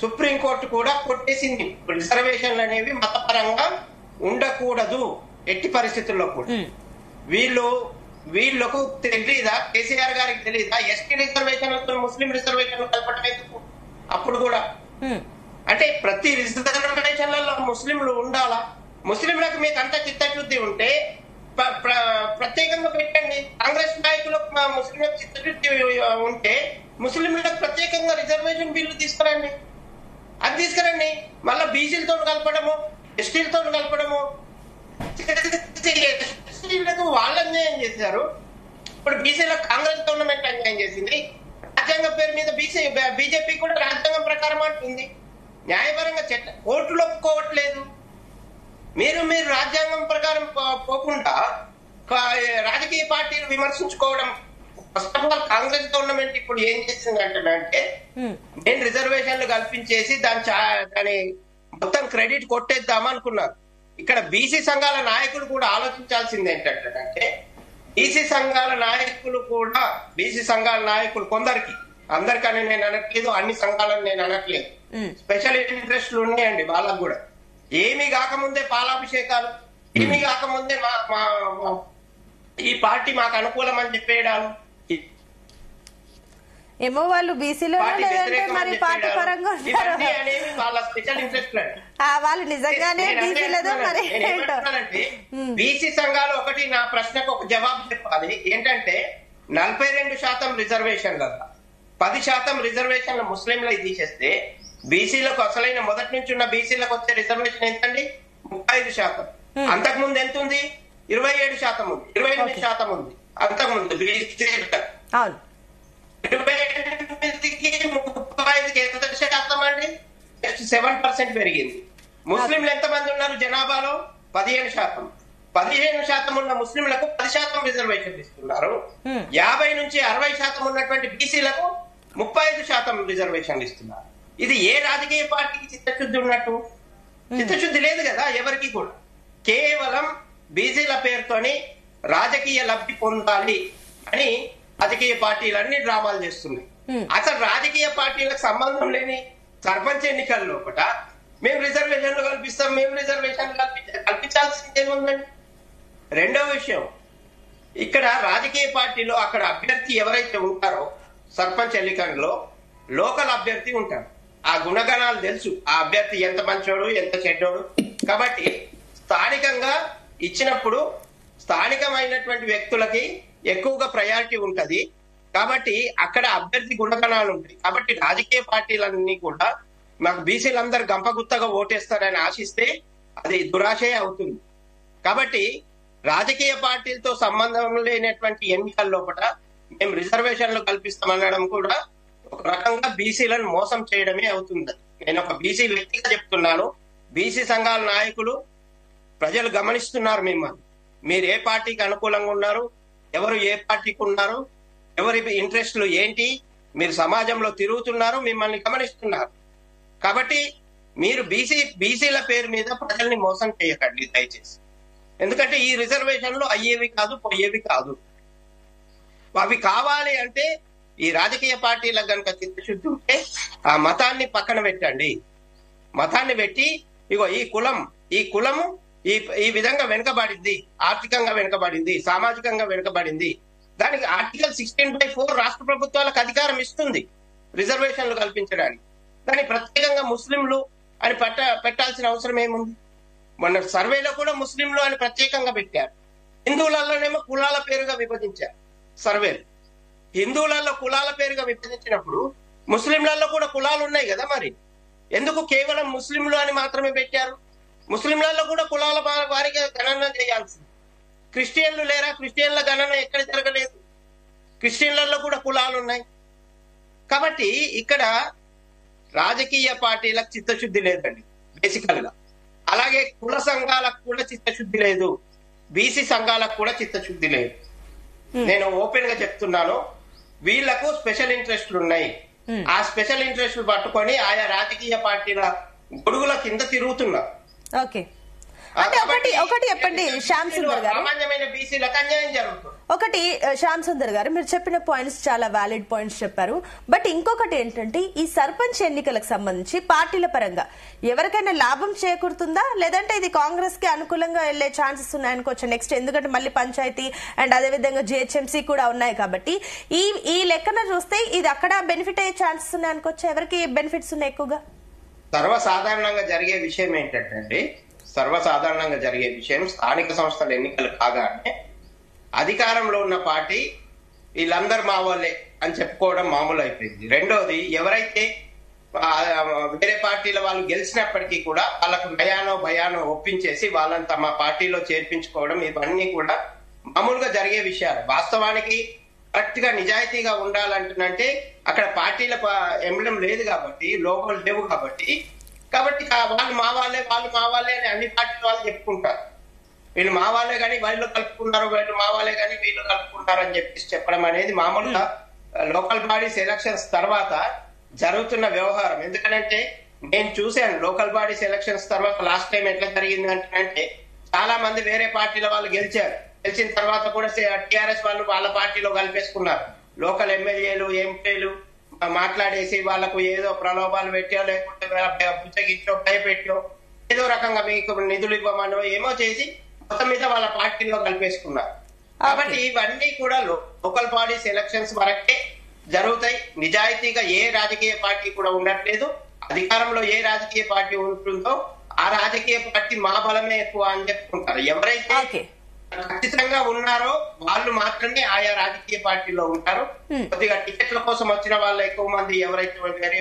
సుప్రీంకోర్టు కూడా కొట్టేసింది. రిజర్వేషన్లు అనేవి మతపరంగా ఉండకూడదు ఎట్టి పరిస్థితుల్లో కూడా. వీళ్ళకు తెలీదా, కేసీఆర్ గారికి తెలీదా ఎస్టీ రిజర్వేషన్లతో ముస్లిం రిజర్వేషన్లు కలపడం ఎందుకు? అప్పుడు కూడా అంటే ప్రతి రిజర్వేషన్లలో ముస్లింలు ఉండాలా? ముస్లింలకు మీకు అంత చిత్తశుద్ధి ఉంటే ప్రత్యేకంగా పెట్టండి. కాంగ్రెస్ నాయకులకు ముస్లింలకు చిత్తశుద్ధి ఉంటే ముస్లింలకు ప్రత్యేకంగా రిజర్వేషన్ బిల్లు తీసుకురండి. అది తీసుకురండి. మళ్ళా బీసీలతో కలపడము, ఎస్టీలతో కలపడము, వాళ్ళు అన్యాయం చేశారు. ఇప్పుడు బీసీలకు కాంగ్రెస్ గవర్నమెంట్ అన్యాయం చేసింది. రాజ్యాంగం పేరు మీద బీజేపీ కూడా రాజ్యాంగం ప్రకారం అంటుంది. న్యాయపరంగా కోర్టులు ఒప్పుకోవట్లేదు. మీరు రాజ్యాంగం ప్రకారం పోకుండా రాజకీయ పార్టీలు విమర్శించుకోవడం. First of all Congress government ఇప్పుడు ఏం చేసిందంటే నేను రిజర్వేషన్లు కల్పించేసి దాని మొత్తం క్రెడిట్ కొట్టేద్దాం అనుకున్నారు. ఇక్కడ బీసీ సంఘాల నాయకులు కూడా ఆలోచించాల్సింది ఏంటంటే బీసీ సంఘాల నాయకులు కొందరికి, అందరికని నేను అనట్లేదు, అన్ని సంఘాలను నేను అనట్లేదు, స్పెషల్ ఇంట్రెస్ట్లు ఉన్నాయండి వాళ్ళకు కూడా. ఏమీ కాకముందే పాలాభిషేకాలు, ఏమీ కాకముందే ఈ పార్టీ మాకు అనుకూలం అని చెప్పేయడాలు, ఏమో వాళ్ళు బీసీలో మరి పార్టీ పరంగా వాళ్ళ స్పెషల్ ఇంట్రెస్ట్. వాళ్ళు నిజంగానే బీసీలేదో మరి బీసీ సంఘాలు ఒకటి నా ప్రశ్నకు ఒక జవాబు చెప్పాలి. ఏంటంటే 42% రిజర్వేషన్లలో 10% రిజర్వేషన్ల ముస్లింలకు తీసేస్తే బీసీలకు అసలైన మొదటి నుంచి ఉన్న బీసీలకు వచ్చే రిజర్వేషన్ ఎంతండి? 35%. అంతకుముందు ఎంత ఉంది? 27% ఉంది, 28% ఉంది అంతకుముందు బీసీ. 28కి 35కి ఎంత శాతం అండి? 7% పెరిగింది. ముస్లింలు ఎంతమంది ఉన్నారు జనాభాలో? 15%. 15% ఉన్న ముస్లింలకు 10% రిజర్వేషన్ ఇస్తున్నారు. 50 నుంచి 60% ఉన్నటువంటి బీసీలకు 35% రిజర్వేషన్లు ఇస్తున్నారు. ఇది ఏ రాజకీయ పార్టీకి చిత్తశుద్ధి ఉన్నట్టు? చిత్తశుద్ధి లేదు కదా ఎవరికి కూడా. కేవలం బీసీల పేరుతోని రాజకీయ లబ్ధి పొందాలి అని రాజకీయ పార్టీలన్నీ డ్రామాలు చేస్తున్నాయి. అసలు రాజకీయ పార్టీలకు సంబంధం లేని సర్పంచ్ ఎన్నికల లోపల మేము రిజర్వేషన్లు కల్పిస్తాం, మేము రిజర్వేషన్లు కల్పించాల్సింది ఏముందండి? రెండో విషయం, ఇక్కడ రాజకీయ పార్టీలో అక్కడ అభ్యర్థి ఎవరైతే ఉంటారో సర్పంచ్ ఎన్నికల్లో లోకల్ అభ్యర్థి ఉంటారు. ఆ గుణగణాలు తెలుసు, ఆ అభ్యర్థి ఎంత మంచోడు ఎంత చెడ్డోడు. కాబట్టి స్థానికంగా ఇచ్చినప్పుడు స్థానికమైనటువంటి వ్యక్తులకి ఎక్కువగా ప్రయారిటీ ఉంటది. కాబట్టి అక్కడ అభ్యర్థి గుణగణాలు ఉంటాయి. కాబట్టి రాజకీయ పార్టీలన్నీ కూడా మాకు బీసీలందరూ గంపగుత్తగా ఓటేస్తారని ఆశిస్తే అది దురాశే అవుతుంది. కాబట్టి రాజకీయ పార్టీలతో సంబంధం లేనటువంటి ఎన్నికల లోపల మేము రిజర్వేషన్లు కల్పిస్తామనడం కూడా ఒక రకంగా బీసీలను మోసం చేయడమే అవుతుంది. నేను ఒక బీసీ వ్యక్తిగా చెప్తున్నాను. బీసీ సంఘాల నాయకులు, ప్రజలు గమనిస్తున్నారు మిమ్మల్ని. మీరు ఏ పార్టీకి అనుకూలంగా ఉన్నారు, ఎవరు ఏ పార్టీకి ఉన్నారు, ఎవరి ఇంట్రెస్ట్లు ఏంటి, మీరు సమాజంలో తిరుగుతున్నారు, మిమ్మల్ని గమనిస్తున్నారు. కాబట్టి మీరు బీసీల పేరు మీద ప్రజల్ని మోసం చేయకండి దయచేసి. ఎందుకంటే ఈ రిజర్వేషన్లు అయ్యేవి కాదు, పోయేవి కాదు. అవి కావాలి అంటే ఈ రాజకీయ పార్టీలకు కనుక చిత్తశుద్ధి ఉంటే ఆ మతాన్ని పక్కన పెట్టండి. మతాన్ని పెట్టి ఇగో ఈ కులము ఈ విధంగా వెనుకబడింది, ఆర్థికంగా వెనుకబడింది, సామాజికంగా వెనుకబడింది, దానికి ఆర్టికల్ 16/4 రాష్ట్ర ప్రభుత్వాలకు అధికారం ఇస్తుంది రిజర్వేషన్లు కల్పించడానికి. దాన్ని ప్రత్యేకంగా ముస్లింలు అని పెట్టాల్సిన అవసరం ఏముంది? మొన్న సర్వేలో కూడా ముస్లింలు అని ప్రత్యేకంగా పెట్టారు. హిందువులలోనేమో కులాల పేరుగా విభజించారు సర్వేలు. హిందువులలో కులాల పేరుగా విభజించినప్పుడు ముస్లింలలో కూడా కులాలు ఉన్నాయి కదా, మరి ఎందుకు కేవలం ముస్లింలు అని మాత్రమే పెట్టారు? ముస్లింలలో కూడా కులాల వారిగా గణన చేయాల్సింది. క్రిస్టియన్లు లేరా? క్రిస్టియన్ల గణన ఎక్కడ జరగలేదు. క్రిస్టియన్లలో కూడా కులాలు ఉన్నాయి. కాబట్టి ఇక్కడ రాజకీయ పార్టీలకు చిత్తశుద్ధి లేదండి బేసికల్ గా. అలాగే కుల సంఘాలకు కూడా చిత్తశుద్ధి లేదు, బీసీ సంఘాలకు కూడా చిత్తశుద్ధి లేదు. నేను ఓపెన్ గా చెప్తున్నాను, వీళ్లకు స్పెషల్ ఇంట్రెస్ట్లు ఉన్నాయి. ఆ స్పెషల్ ఇంట్రెస్ట్లు పట్టుకొని ఆయా రాజకీయ పార్టీల గొడుగుల కింద తిరుగుతున్నారు. ఓకే, అంటే ఒకటి చెప్పండి శ్యామ్ సుందర్ గారు, సామాన్యమైన బీసీలకు అన్యాయం జరుగుతుంది. ఒకటి శ్యామ్ సుందర్ గారు, మీరు చెప్పిన పాయింట్స్ చాలా వ్యాలిడ్ పాయింట్స్ చెప్పారు. బట్ ఇంకొకటి ఏంటంటే ఈ సర్పంచ్ ఎన్నికలకు సంబంధించి పార్టీల పరంగా ఎవరికైనా లాభం చేకూరుతుందా, లేదంటే ఇది కాంగ్రెస్ కి అనుకూలంగా వెళ్లే ఛాన్సెస్ ఉన్నాయనుకోవచ్చు నెక్స్ట్? ఎందుకంటే మళ్ళీ పంచాయతీ అండ్ అదేవిధంగా జిహెచ్ఎంసీ కూడా ఉన్నాయి కాబట్టి ఈ లెక్కన చూస్తే ఇది అక్కడ బెనిఫిట్ అయ్యే ఛాన్సెస్ ఉన్నాయనుకోవచ్చు. ఎవరికి బెనిఫిట్స్ ఉన్నాయి ఎక్కువగా? సర్వసాధారణంగా జరిగే విషయం ఏంటంటే స్థానిక సంస్థల ఎన్నికలు కాగానే అధికారంలో ఉన్న పార్టీ వీళ్ళందరూ మా వాళ్ళే అని చెప్పుకోవడం మామూలు అయిపోయింది. రెండోది, ఎవరైతే వేరే పార్టీల వాళ్ళు గెలిచినప్పటికీ కూడా వాళ్ళకు నయానో భయానో ఒప్పించేసి వాళ్ళని తమ పార్టీలో చేర్పించుకోవడం, ఇవన్నీ కూడా మామూలుగా జరిగే విషయాలు. వాస్తవానికి కరెక్ట్ గా నిజాయితీగా ఉండాలంటే అక్కడ పార్టీల ఎంబ్లం లేదు కాబట్టి, లోగోలు లేవు కాబట్టి వాళ్ళు మా వాళ్ళే అని అన్ని పార్టీల వాళ్ళు చెప్పుకుంటారు. వీళ్ళు మా వాళ్ళే కానీ వీళ్ళు కలుపుకున్నారు, వీళ్ళు మా వాళ్ళే కానీ వీళ్ళు కలుపుకుంటారు అని చెప్పేసి చెప్పడం అనేది మామూలుగా లోకల్ బాడీస్ ఎలక్షన్స్ తర్వాత జరుగుతున్న వ్యవహారం. ఎందుకంటే నేను చూశాను లోకల్ బాడీస్ ఎలక్షన్స్ తర్వాత లాస్ట్ టైం ఎట్లా జరిగింది అంటే చాలా మంది వేరే పార్టీల వాళ్ళు గెలిచారు. గెలిచిన తర్వాత కూడా టిఆర్ఎస్ వాళ్ళు వాళ్ళ పార్టీలో కలిపేసుకున్నారు. లోకల్ ఎమ్మెల్యేలు ఎంపీలు మాట్లాడేసి వాళ్ళకు ఏదో ప్రలోభాలు పెట్టో లేకుంటే బుచ్చగిచ్చో భయపెట్టో ఏదో రకంగా మీకు నిధులు ఇవ్వమనో ఏమో చేసి మొత్తం మీద వాళ్ళ పార్టీలో కలిపేసుకున్నారు. కాబట్టి ఇవన్నీ కూడా లోకల్ బాడీస్ ఎలక్షన్స్ వరకే జరుగుతాయి. నిజాయితీగా ఏ రాజకీయ పార్టీ కూడా ఉండట్లేదు. అధికారంలో ఏ రాజకీయ పార్టీ ఉంటుందో ఆ రాజకీయ పార్టీ మా బలమే ఎక్కువ అని చెప్పుకుంటారు. ఎవరైతే ఖచ్చితంగా ఉన్నారో వాళ్ళు మాత్రమే ఆయా రాజకీయ పార్టీలో ఉంటారు. కొద్దిగా టికెట్ల కోసం వచ్చిన వాళ్ళు ఎక్కువ మంది ఎవరైతే వేరే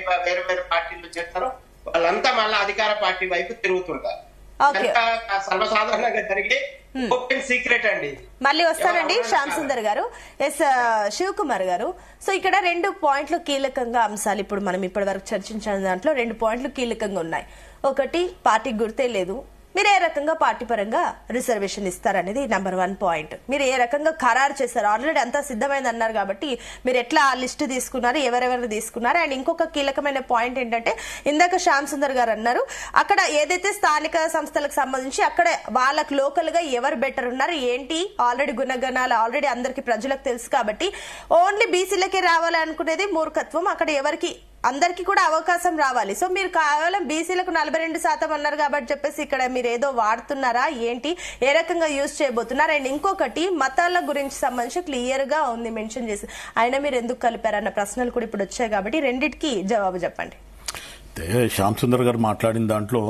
వేరే పార్టీలో చేస్తారో వాళ్ళంతా మళ్ళీ అధికార పార్టీ వైపు తిరుగుతుంటారు. సర్వసాధారణంగా జరిగే ఓపెన్ సీక్రెట్ అండి. మళ్ళీ వస్తానండి శ్యామ్ సుందర్ గారు. ఎస్ శివకుమార్ గారు, సో ఇక్కడ 2 పాయింట్లు కీలకంగా అంశాలు ఇప్పుడు మనం ఇప్పటి వరకు చర్చించిన దాంట్లో 2 పాయింట్లు కీలకంగా ఉన్నాయి. ఒకటి, పార్టీ గుర్తే లేదు, మీరు ఏ రకంగా పార్టీ పరంగా రిజర్వేషన్ ఇస్తారనేది నెంబర్ 1 పాయింట్. మీరు ఏ రకంగా ఖరారు చేశారు, ఆల్రెడీ అంతా సిద్ధమైంది అన్నారు కాబట్టి మీరు ఎట్లా ఆ లిస్టు తీసుకున్నారు, ఎవరెవరు తీసుకున్నారు. అండ్ ఇంకొక కీలకమైన పాయింట్ ఏంటంటే ఇందాక శ్యామ్ సుందర్ గారు అన్నారు అక్కడ ఏదైతే స్థానిక సంస్థలకు సంబంధించి అక్కడ వాళ్ళకి లోకల్ గా ఎవరు బెటర్ ఉన్నారు ఏంటి, ఆల్రెడీ గుణగణాలు ఆల్రెడీ అందరికి ప్రజలకు తెలుసు కాబట్టి ఓన్లీ బీసీలకే రావాలి అనుకునేది మూర్ఖత్వం. అక్కడ ఎవరికి అందరికి కూడా అవకాశం రావాలి. సో మీరు కేవలం బీసీలకు 42% అన్నారు కాబట్టి చెప్పేసి ఇక్కడ మీరు ఏదో వాడుతున్నారా ఏంటి, ఏ రకంగా యూజ్ చేయబోతున్నారు. అండ్ ఇంకొకటి మతాల గురించి సంబంధించి క్లియర్ గా ఉంది మెన్షన్ చేసి, అయినా మీరు ఎందుకు కలిపారన్న ప్రశ్నలు కూడా ఇప్పుడు వచ్చాయి కాబట్టి రెండింటికి జవాబు చెప్పండి. శ్యామ్ సుందర్ గారు మాట్లాడిన దాంట్లో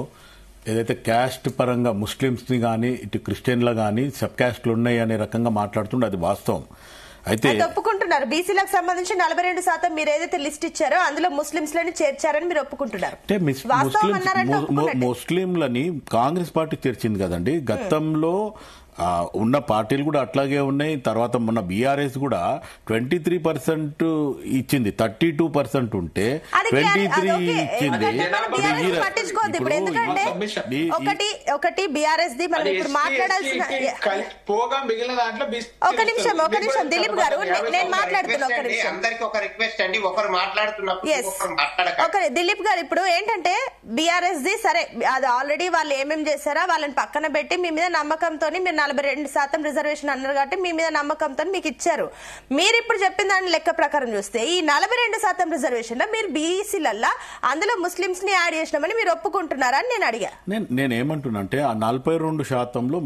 ఏదైతే క్యాస్ట్ పరంగా ముస్లింస్ ని గానీ ఇటు క్రిస్టియన్లు గానీ సబ్ క్యాస్ట్లు ఉన్నాయి అనే రకంగా మాట్లాడుతుండే అది వాస్తవం. అయితే ఒప్పుకుంటున్నారు బీసీలకు సంబంధించి 42% మీరు ఏదైతే లిస్ట్ ఇచ్చారో అందులో ముస్లింస్ లని చేర్చారని మీరు ఒప్పుకుంటున్నారు. ముస్లింలని కాంగ్రెస్ పార్టీ తెరిచింది కదండి. గతంలో ఉన్న పార్టీలు కూడా అట్లాగే ఉన్నాయి. తర్వాత మొన్న బీఆర్ఎస్ కూడా 23% ఇచ్చింది, 32% ఉంటే 23 ఇచ్చింది. ఒకటి బీఆర్ఎస్ ది మనం ఇప్పుడు మాట్లాడాల్సిన ఒక నిమిషం దిలీప్ గారు నేను మాట్లాడుతున్నా. దిలీప్ గారు ఇప్పుడు ఏంటంటే బీఆర్ఎస్ ది సరే అది ఆల్రెడీ వాళ్ళు ఏమేమి చేశారా వాళ్ళని పక్కన పెట్టి మీ మీద నమ్మకంతో మీరు 42% రిజర్వేషన్ అన్నారు కాబట్టి మీ మీద నమ్మకంతో మీకు ఇచ్చారు. మీరు ఇప్పుడు చెప్పిన దాని లెక్క ప్రకారం చూస్తే ఈ 42% రిజర్వేషన్ లో మీరు బీసీలల్లా అందులో ముస్లింస్ ని యాడ్ చేసినామని మీరు ఒప్పుకుంటున్నారా అని నేను అడిగా. నేనేమంటున్నా అంటే ఆ 42%లో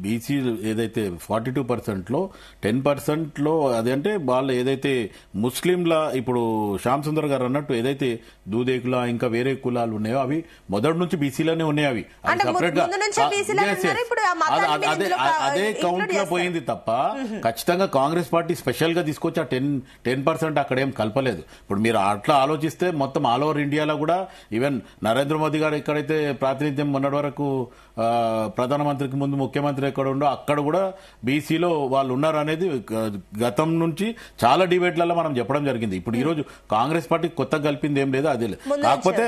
బీసీ ఏదైతే 42% లో 10% లో అదంటే వాళ్ళు ఏదైతే ముస్లింల ఇప్పుడు శ్యామ్ సుందర్ గారు అన్నట్టు ఏదైతే దూదేకుల ఇంకా వేరే కులాలు ఉన్నాయో అవి మొదటి నుంచి బీసీలోనే ఉన్నాయి. అవి సపరేట్ గా అదే కౌంట్ లో పోయింది తప్ప ఖచ్చితంగా కాంగ్రెస్ పార్టీ స్పెషల్ గా తీసుకొచ్చి ఆ 10% అక్కడేం కలపలేదు. ఇప్పుడు మీరు అట్లా ఆలోచిస్తే మొత్తం ఆల్ ఓవర్ ఇండియాలో కూడా ఈవెన్ నరేంద్ర మోదీ గారు ఎక్కడైతే ప్రాతినిధ్యం మొన్నటి వరకు ప్రధానమంత్రికి ముందు ముఖ్యమంత్రి ఎక్కడ ఉండో అక్కడ కూడా బీసీలో వాళ్ళు ఉన్నారు అనేది గతం నుంచి చాలా డిబేట్లలో మనం చెప్పడం జరిగింది. ఇప్పుడు ఈ రోజు కాంగ్రెస్ పార్టీ కొత్త కలిపింది ఏం లేదు, అదే కాకపోతే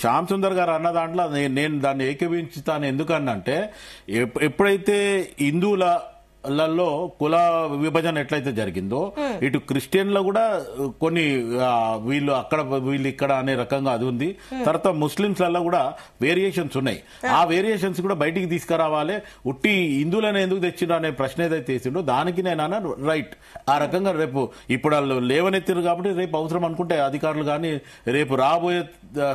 శ్యామ్ సుందర్ గారు అన్న దాంట్లో నేను దాన్ని ఏకీభవించుతాను. ఎందుకన్నంటే ఎప్పుడైతే హిందువులలో కుల విభజన ఎట్లయితే జరిగిందో ఇటు క్రిస్టియన్లో కూడా కొన్ని వీళ్ళు అక్కడ వీళ్ళు ఇక్కడ అనే రకంగా అది ఉంది. తర్వాత ముస్లింస్లలో కూడా వేరియేషన్స్ ఉన్నాయి. ఆ వేరియేషన్స్ కూడా బయటికి తీసుకురావాలి. ఉట్టి హిందువులను ఎందుకు తెచ్చిండ్రు అనే ప్రశ్న ఏదైతే వేసిండో దానికి నేను అన్న రైట్ ఆ రకంగా రేపు ఇప్పుడు వాళ్ళు లేవనెత్తిరు కాబట్టి రేపు అవసరం అనుకుంటే అధికారులు కానీ రేపు రాబోయే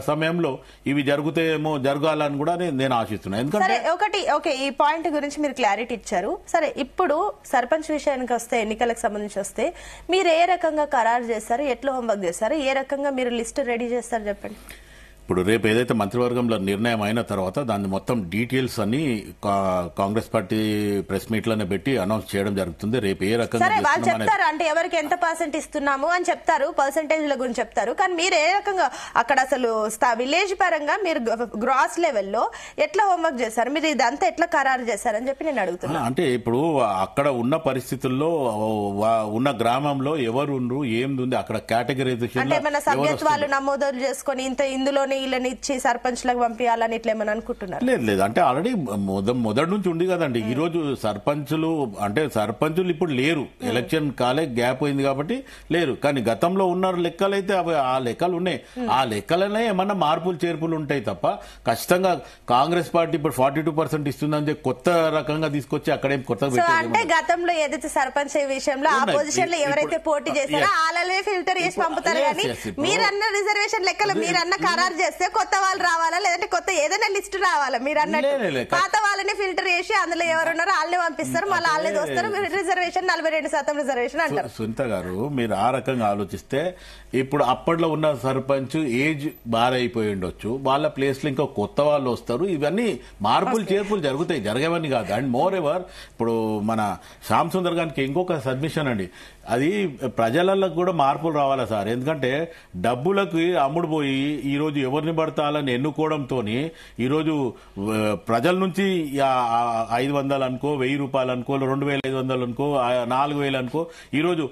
సమయంలో ఇవి జరుగుతాయేమో జరగాలని కూడా నేను ఆశిస్తున్నాను. ఎందుకంటే ఈ పాయింట్ గురించి మీరు క్లారిటీ ఇచ్చారు. సరే ఇప్పుడు సర్పంచ్ విషయానికి వస్తే ఎన్నికలకు సంబంధించి వస్తే మీరు ఏ రకంగా ఖరారు చేస్తారు, ఎట్లా హోంవర్క్ చేస్తారు, ఏ రకంగా మీరు లిస్ట్ రెడీ చేస్తారు చెప్పండి. ఇప్పుడు రేపు ఏదైతే మంత్రివర్గంలో నిర్ణయం అయిన తర్వాత దాన్ని మొత్తం డీటెయిల్స్ అన్ని కాంగ్రెస్ పార్టీ ప్రెస్ మీట్ లోనే పెట్టి అనౌన్స్ చేయడం జరుగుతుంది. రేపు ఏ రకంగా వాళ్ళు చెప్తారు అంటే ఎవరికి ఎంత % ఇస్తున్నాము అని చెప్తారు, పర్సెంటేజ్ల గురించి చెప్తారు. కానీ మీరు ఏ రకంగా అక్కడ అసలు విలేజ్ పరంగా మీరు గ్రాస్ లెవెల్లో ఎట్లా హోంవర్క్ చేశారు, మీరు ఇదంతా ఎట్లా ఖరారు చేశారని చెప్పి నేను అడుగుతున్నా. అంటే ఇప్పుడు అక్కడ ఉన్న పరిస్థితుల్లో ఉన్న గ్రామంలో ఎవరు ఏం ఉంది అక్కడ కేటగిరైజేషన్ అంటే మన సభ్యత్వాలు నమోదు చేసుకుని ఇందులోనే లోనే వీళ్ళని ఇచ్చి సర్పంచ్లకు పంపించాలని ఇట్లా ఏమని అనుకుంటున్నారు? లేదు అంటే ఆల్రెడీ మొదటి నుంచి ఉంది కదండి. ఈ రోజు సర్పంచులు ఇప్పుడు లేరు, ఎలక్షన్ కాలే గ్యాప్ అయింది కాబట్టి లేరు. కానీ గతంలో ఉన్న లెక్కలైతే ఆ లెక్కలు ఉన్నాయి. ఆ లెక్కలనే ఏమన్నా మార్పులు చేర్పులు ఉంటాయి తప్ప ఖచ్చితంగా కాంగ్రెస్ పార్టీ ఇప్పుడు 42% ఇస్తుందని చెప్పి కొత్త రకంగా తీసుకొచ్చి అక్కడేం కొత్త అంటే గతంలో ఏదైతే సర్పంచ్ విషయంలో ఆపోజిషన్ లో ఎవరైతే పోటీ చేస్తారో వాళ్ళనే ఫిల్టర్ చేసి పంపుతారు. కానీ మీరన్న రిజర్వేషన్ లెక్కలు మీరన్న ఖరారు చేస్తే కొత్త వాళ్ళు రావాలా, లేదంటే కొత్త ఏదైనా లిస్ట్ రావాలా? మీరు అన్నట్టు పాత వాళ్ళని ఫిల్టర్ చేసి అందులో ఎవరున్నారో వాళ్ళని పంపిస్తారు, మళ్ళీ వాళ్ళని దోస్తారు. రిజర్వేషన్ 42% రిజర్వేషన్ అంటారు. సునీత గారు, మీరు ఆ రకంగా ఆలోచిస్తే ఇప్పుడు అప్పట్లో ఉన్న సర్పంచ్ ఏజ్ బారైపోయి ఉండొచ్చు, వాళ్ళ ప్లేస్ లో ఇంకా కొత్త వాళ్ళు వస్తారు. ఇవన్నీ మార్పులు చేర్పులు జరగవని కాదు. అండ్ మోర్ ఎవర్ ఇప్పుడు మన శ్యామ్ సుందర్ గారికి ఇంకొక సబ్మిషన్ అండి, అది ప్రజలకు కూడా మార్పులు రావాలా సార్. ఎందుకంటే డబ్బులకు అమ్ముడు పోయి ఈరోజు ఎవరిని పడతాలని ఎన్నుకోవడంతో ఈరోజు ప్రజల నుంచి 500 అనుకో, 1000 రూపాయలు అనుకో, 2500 అనుకో, 4000 అనుకో, ఈరోజు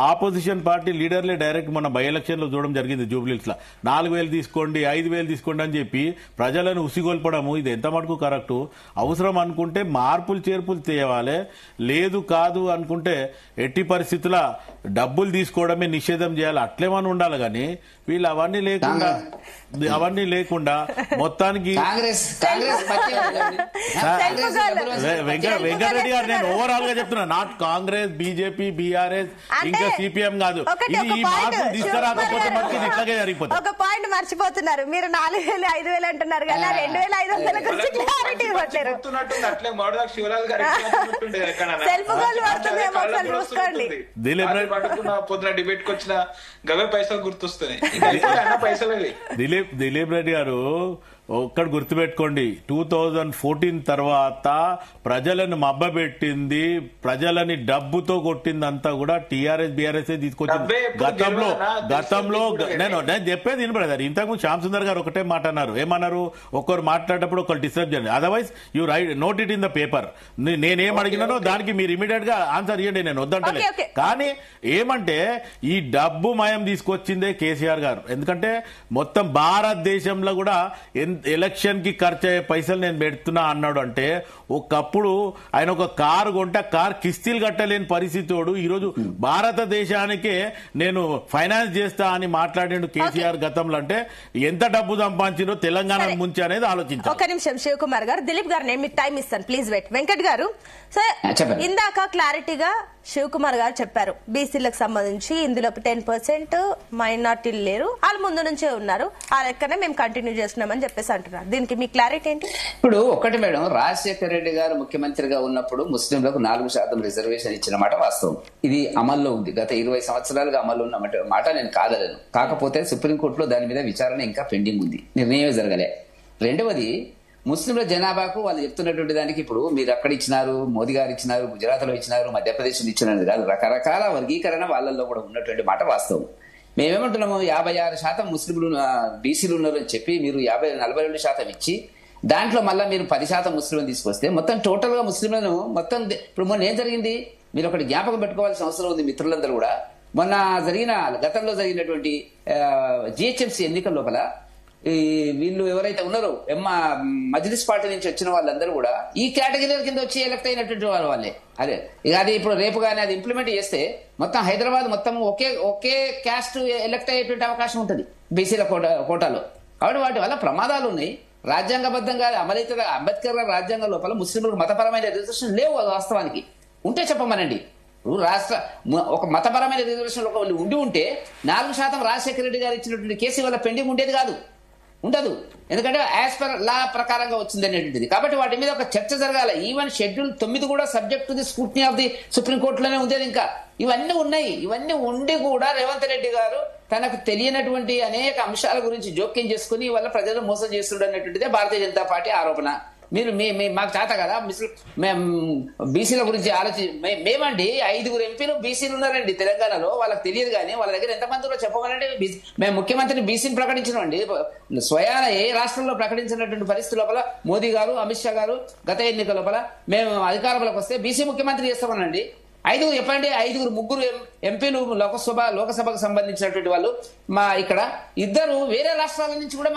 ఆపోజిషన్ పార్టీ లీడర్లే డైరెక్ట్ మన బై ఎలక్షన్ లో చూడడం జరిగింది జూబ్లీస్ లో. 4000 తీసుకోండి, 5000 తీసుకోండి అని చెప్పి ప్రజలను ఉసిగొల్పడము, ఇది ఎంత మటుకు కరెక్ట్? అవసరం అనుకుంటే మార్పులు చేర్పులు తేవాలి, లేదు కాదు అనుకుంటే ఎట్టి పరిస్థితుల డబ్బులు తీసుకోవడమే నిషేధం చేయాలి, అట్లేమని ఉండాలి. కానీ వీళ్ళు అవన్నీ లేకుండా మొత్తానికి వెంకటరెడ్డి గారు, నేను ఓవరాల్ గా చెప్తున్నా, నాట్ కాంగ్రెస్, బీజేపీ, బీఆర్ఎస్, ఇంకా సిపిఎం కాదు, ఇది ఈ మార్పులు తీసుకురాకపోతే మనకి ఇట్లాగే జరిగిపోతుంది. ఒక పాయింట్ మర్చిపోతున్నారు, మీరు 4000 5000 అంటున్నారు కదా, 2500 గురించి క్లారిటీ ఇవ్వట్లేరు. సెల్ఫ్ గోల్ వస్తుందేమో ఒకసారి చూసుకోండి. పొద్దున డిబేట్ కి వచ్చిన గవే పైసలు గుర్తొస్తున్నాయి. దిలీప్ రెడ్డి గారు ఒక్కటి గుర్తుపెట్టుకోండి, 2014 తర్వాత ప్రజలను మబ్బబెట్టింది, ప్రజలని డబ్బుతో కొట్టిందంతా కూడా టీఆర్ఎస్ బీఆర్ఎస్ తీసుకొచ్చింది. గతంలో నేను చెప్పేది వినపడేదారు. ఇంతకుముందు శ్యామ్ సుందర్ గారు ఒకటే మాట అన్నారు, ఏమన్నారు, ఒకరు మాట్లాడేటప్పుడు ఒకరు డిస్టర్బ్ చేయండి, otherwise you right note it in the paper. నేనేం అడిగినానో దానికి మీరు ఇమీడియట్ గా ఆన్సర్ ఇవ్వండి, నేను వద్దంటలే. కానీ ఏమంటే ఈ డబ్బు మయం తీసుకొచ్చిందే కేసీఆర్ గారు. ఎందుకంటే మొత్తం భారతదేశంలో కూడా ఎలక్షన్ కి ఖర్చు అయ్యే పైసలు నేను పెడుతున్నా అన్నాడు. అంటే ఒకప్పుడు ఆయన ఒక కారు కొంటే కార్ కిస్తీలు కట్టలేని పరిస్థితి ఈరోజు భారతదేశానికే నేను ఫైనాన్స్ చేస్తా అని మాట్లాడాడు కేసీఆర్ గతంలో. అంటే ఎంత డబ్బు సంపాదించిందో తెలంగాణ ముంచి అనేది ఆలోచించారు. ఒక నిమిషం శివకుమార్ గారు, దిలీప్ గారు నేను మీకు టైం ఇస్తాను, ప్లీజ్ వెయిట్. వెంకట్ గారు, ఇందాక క్లారిటీగా శివకుమార్ గారు చెప్పారు, బీసీలకు సంబంధించి ఇందులో 10% మైనార్టీలు లేరు, వాళ్ళు ముందు నుంచే ఉన్నారు, ఆ లెక్కనే మేము కంటిన్యూ చేస్తున్నామని చెప్పేసి అంటున్నారు. దీనికి మీ క్లారిటీ ఏంటి? ఇప్పుడు ఒకటి మేడం, రాజశేఖర రెడ్డి గారు ముఖ్యమంత్రిగా ఉన్నప్పుడు ముస్లింలకు 4% రిజర్వేషన్ ఇచ్చిన మాట వాస్తవం. ఇది అమల్లో ఉంది, గత 20 సంవత్సరాలుగా అమల్లో ఉన్న మాట నేను కాదలేను. కాకపోతే సుప్రీంకోర్టులో దాని మీద విచారణ ఇంకా పెండింగ్ ఉంది, నిర్ణయమే జరగలే. రెండవది, ముస్లింల జనాభాకు వాళ్ళు చెప్తున్నటువంటి దానికి ఇప్పుడు మీరు అక్కడ ఇచ్చినారు, మోదీ గారు ఇచ్చినారు, గుజరాత్ లో ఇచ్చినారు, మధ్యప్రదేశ్ లో ఇచ్చినారు కాదు, రకరకాల వర్గీకరణ వాళ్ళల్లో కూడా ఉన్నటువంటి మాట వాస్తవం. మేమేమంటున్నాము, 56% ముస్లింలు బీసీలు ఉన్నారు అని చెప్పి మీరు 42% ఇచ్చి దాంట్లో మళ్ళీ మీరు 10% ముస్లింలను తీసుకొస్తే మొత్తం టోటల్ గా ముస్లింలను మొత్తం ఇప్పుడు మొన్న ఏం జరిగింది మీరు ఒకటి జ్ఞాపకం పెట్టుకోవాల్సిన అవసరం ఉంది మిత్రులందరూ కూడా. మొన్న గతంలో జరిగినటువంటి జిహెచ్ఎంసీ ఎన్నికల లోపల వీళ్ళు ఎవరైతే ఉన్నారో మజ్లిస్ పార్టీ నుంచి వచ్చిన వాళ్ళందరూ కూడా ఈ కేటగిరీ కింద వచ్చి ఎలక్ట్ అయినటువంటి వాళ్ళే. అదే ఇక అది ఇప్పుడు రేపు కానీ అది ఇంప్లిమెంట్ చేస్తే మొత్తం హైదరాబాద్ మొత్తం ఒకే క్యాస్ట్ ఎలక్ట్ అయ్యేటువంటి అవకాశం ఉంటుంది బీసీల కోటాలో. కాబట్టి వాటి వల్ల ప్రమాదాలు ఉన్నాయి. రాజ్యాంగబద్ధంగా అమలైతే అంబేద్కర్ గారి రాజ్యాంగం లోపల ముస్లింలకు మతపరమైన రిజర్వేషన్ లేవు. వాస్తవానికి ఉంటే చెప్పమనండి. ఒక మతపరమైన రిజర్వేషన్ ఉండి ఉంటే 4% రాజశేఖర రెడ్డి గారు ఇచ్చినటువంటి కేసు వల్ల పెండింగ్ ఉండేది కాదు, ఉండదు. ఎందుకంటే యాజ్ పర్ లా ప్రకారంగా వచ్చింది అనేటువంటిది. కాబట్టి వాటి మీద ఒక చర్చ జరగాలి. ఈవెన్ షెడ్యూల్ 9 కూడా subject to the scrutiny of the సుప్రీంకోర్టులోనే ఉండేది. ఇంకా ఇవన్నీ ఉన్నాయి. ఇవన్నీ ఉండి కూడా రేవంత్ రెడ్డి గారు తనకు తెలియనటువంటి అనేక అంశాల గురించి జోక్యం చేసుకుని వల్ల ప్రజలు మోసం చేస్తుండ అనేటువంటిదే భారతీయ జనతా పార్టీ ఆరోపణ. మీరు మాకు చేత కదా మేము బీసీల గురించి మేమండి 5 ఎంపీలు బీసీలు ఉన్నారండి తెలంగాణలో. వాళ్ళకి తెలియదు కానీ వాళ్ళ దగ్గర ఎంతమంది కూడా చెప్పమనండి. మేము ముఖ్యమంత్రిని బీసీని ప్రకటించినామండి. స్వయాన ఏ రాష్ట్రంలో ప్రకటించినటువంటి పరిస్థితి లోపల మోదీ గారు, అమిత్ షా గారు గత ఎన్నికల లోపల మేము అధికారంలోకి వస్తే బీసీ ముఖ్యమంత్రి చేస్తామనండి. ఐదుగురు చెప్పండి, ముగ్గురు ఎంపీలు లోకసభకు సంబంధించినటువంటి వాళ్ళు మా ఇక్కడ, ఇద్దరు వేరే రాష్ట్రాల నుంచి కూడా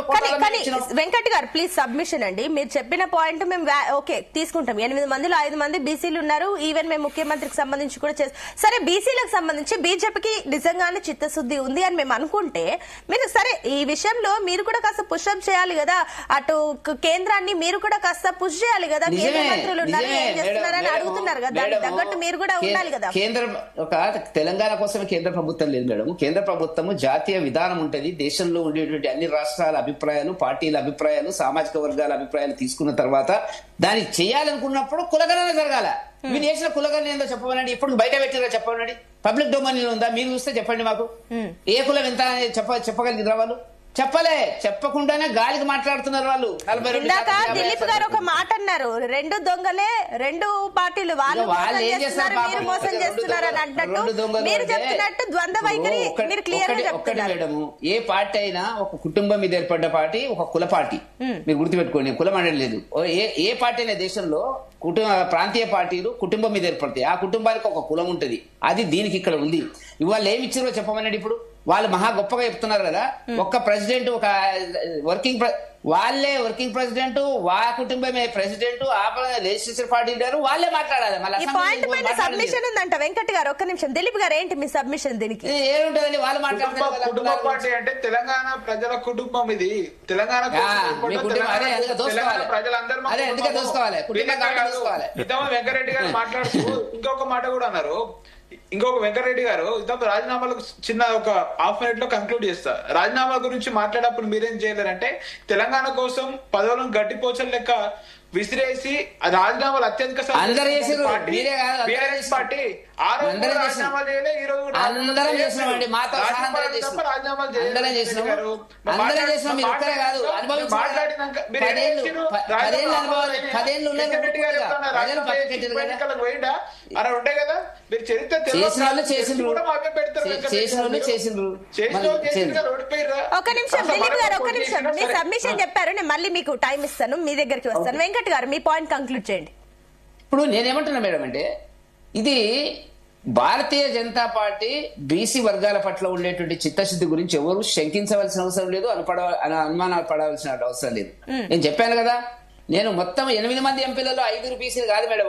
వెంకట్ గారు ప్లీజ్ సబ్మిషన్ అండి. మీరు చెప్పిన పాయింట్ మేము ఓకే తీసుకుంటాం. 8 మందిలో 5 మంది బీసీలు ఉన్నారు. ఈవెన్ మేము ముఖ్యమంత్రికి సంబంధించి కూడా సరే బీసీలకు సంబంధించి బీజేపీకి నిజంగానే చిత్తశుద్ధి ఉంది అని మేము అనుకుంటే, మీరు సరే ఈ విషయంలో మీరు కూడా కాస్త పుష్అప్ చేయాలి కదా, అటు కేంద్రాన్ని మీరు కూడా కాస్త పుష్ చేయాలి కదా. కేంద్ర మంత్రులు ఉన్నారు, ఏం చేస్తున్నారని అడుగుతున్నారు కదా, దానికి తగ్గట్టు మీరు కూడా ఉండాలి కదా. తెలంగాణ కోసమే కేంద్ర ప్రభుత్వం లేదు మేడం. కేంద్ర ప్రభుత్వం జాతీయ విధానం ఉంటది. దేశంలో ఉండేటువంటి అన్ని రాష్ట్రాల అభిప్రాయాలు, పార్టీల అభిప్రాయాలు, సామాజిక వర్గాల అభిప్రాయాలు తీసుకున్న తర్వాత దాన్ని చేయాలనుకున్నప్పుడు కులగణన జరగాల. మీరు చేసిన కులగణన ఏందో చెప్పమనండి. ఇప్పుడు బయట పెట్టినా చెప్పమనండి. పబ్లిక్ డొమైన్ ఉందా మీరు చూస్తే చెప్పండి మాకు. ఏ కులం ఎంత చెప్పగలిగిన వాళ్ళు చెప్పలే, చెప్పకుండానే గాలికి మాట్లాడుతున్నారు వాళ్ళు. ఇందాక దిలీప్ గారు ఒక మాట అన్నారు, 2 దొంగలే 2 పార్టీలు, వాళ్ళు మీరు మోసం చేస్తున్నారు అని అంటున్నట్టు మీరు చెప్తున్నట్టు ద్వంద్వ వైఖరి మీరు క్లియర్ గా చెప్తున్నారు. మేడం, ఏ పార్టీ అయినా ఒక కుటుంబం మీద ఏర్పడ్డ పార్టీ ఒక కుల పార్టీ. మీరు గుర్తుపెట్టుకోండి, కులం అనేది లేదు. ఏ పార్టీ అయినా దేశంలో ప్రాంతీయ పార్టీలు కుటుంబం మీద ఏర్పడతాయి. ఆ కుటుంబానికి ఒక కులం ఉంటది. అది దీనికి ఇక్కడ ఉంది. ఇవాళ ఏమి ఇచ్చారో చెప్పమనండి. ఇప్పుడు వాళ్ళు మహా గొప్పగా చెప్తున్నారు కదా, ఒక్క ప్రెసిడెంట్, ఒక వాళ్ళే వర్కింగ్ ప్రెసిడెంట్, వాళ్ళ కుటుంబమే ప్రెసిడెంట్, లెజిస్లేచర్ పార్టీ లీడర్, వాళ్ళే మాట్లాడాలి. సబ్మిషన్ ఉందంట. వెంకట్ గారు ఒక్క నిమిషం. దిలీప్ గారు ఏంటి మీ సబ్మిషన్? దీనికి ఏముంటదండి, వాళ్ళు మాట్లాడుతున్నారు. కుటుంబ పార్టీ అంటే తెలంగాణ ప్రజల కుటుంబం. ఇది తెలంగాణ వెంకరెడ్డి గారు మాట్లాడుతూ ఇంకొక మాట కూడా అన్నారు. వెంకరెడ్డి గారు ఇంతకు రాజీనామాలకు చిన్న ఒక హాఫ్ మినిట్ లో కంక్లూడ్ చేస్తా. రాజీనామా గురించి మాట్లాడప్పుడు మీరేం చేయలేరంటే, తెలంగాణ కోసం పదవులను గట్టిపోచలు లెక్క విసిరేసి రాజీనామాలు అత్యధిక బీఆర్ఎస్ పార్టీ ఆ రోజు రాజీనామాలు చేయలే, ఈ రోజు రాజీనామాలు పోయిందా అలా ఉంటాయి కదా. మీరు చరిత్ర ఒక నిమిషం దిలీప్ గారు, ఒక నిమిషం. మీ సబ్మిషన్ చెప్పారు, నేను మళ్ళీ మీకు టైం ఇస్తాను, మీ దగ్గరికి వస్తాను. వెంకట్ గారు మీ పాయింట్ కంక్లూడ్ చేయండి. ఇప్పుడు నేనేమంటున్నా మేడం అంటే, ఇది భారతీయ జనతా పార్టీ బీసీ వర్గాల పట్ల ఉండేటువంటి చిత్తశుద్ధి గురించి ఎవరు శంకించవలసిన అవసరం లేదు, అనుమానాలు పడవలసిన అవసరం లేదు. నేను చెప్పాను కదా, నేను మొత్తం 8 మంది ఎంపీలలో 5 బీసీలు కాదు మేడం.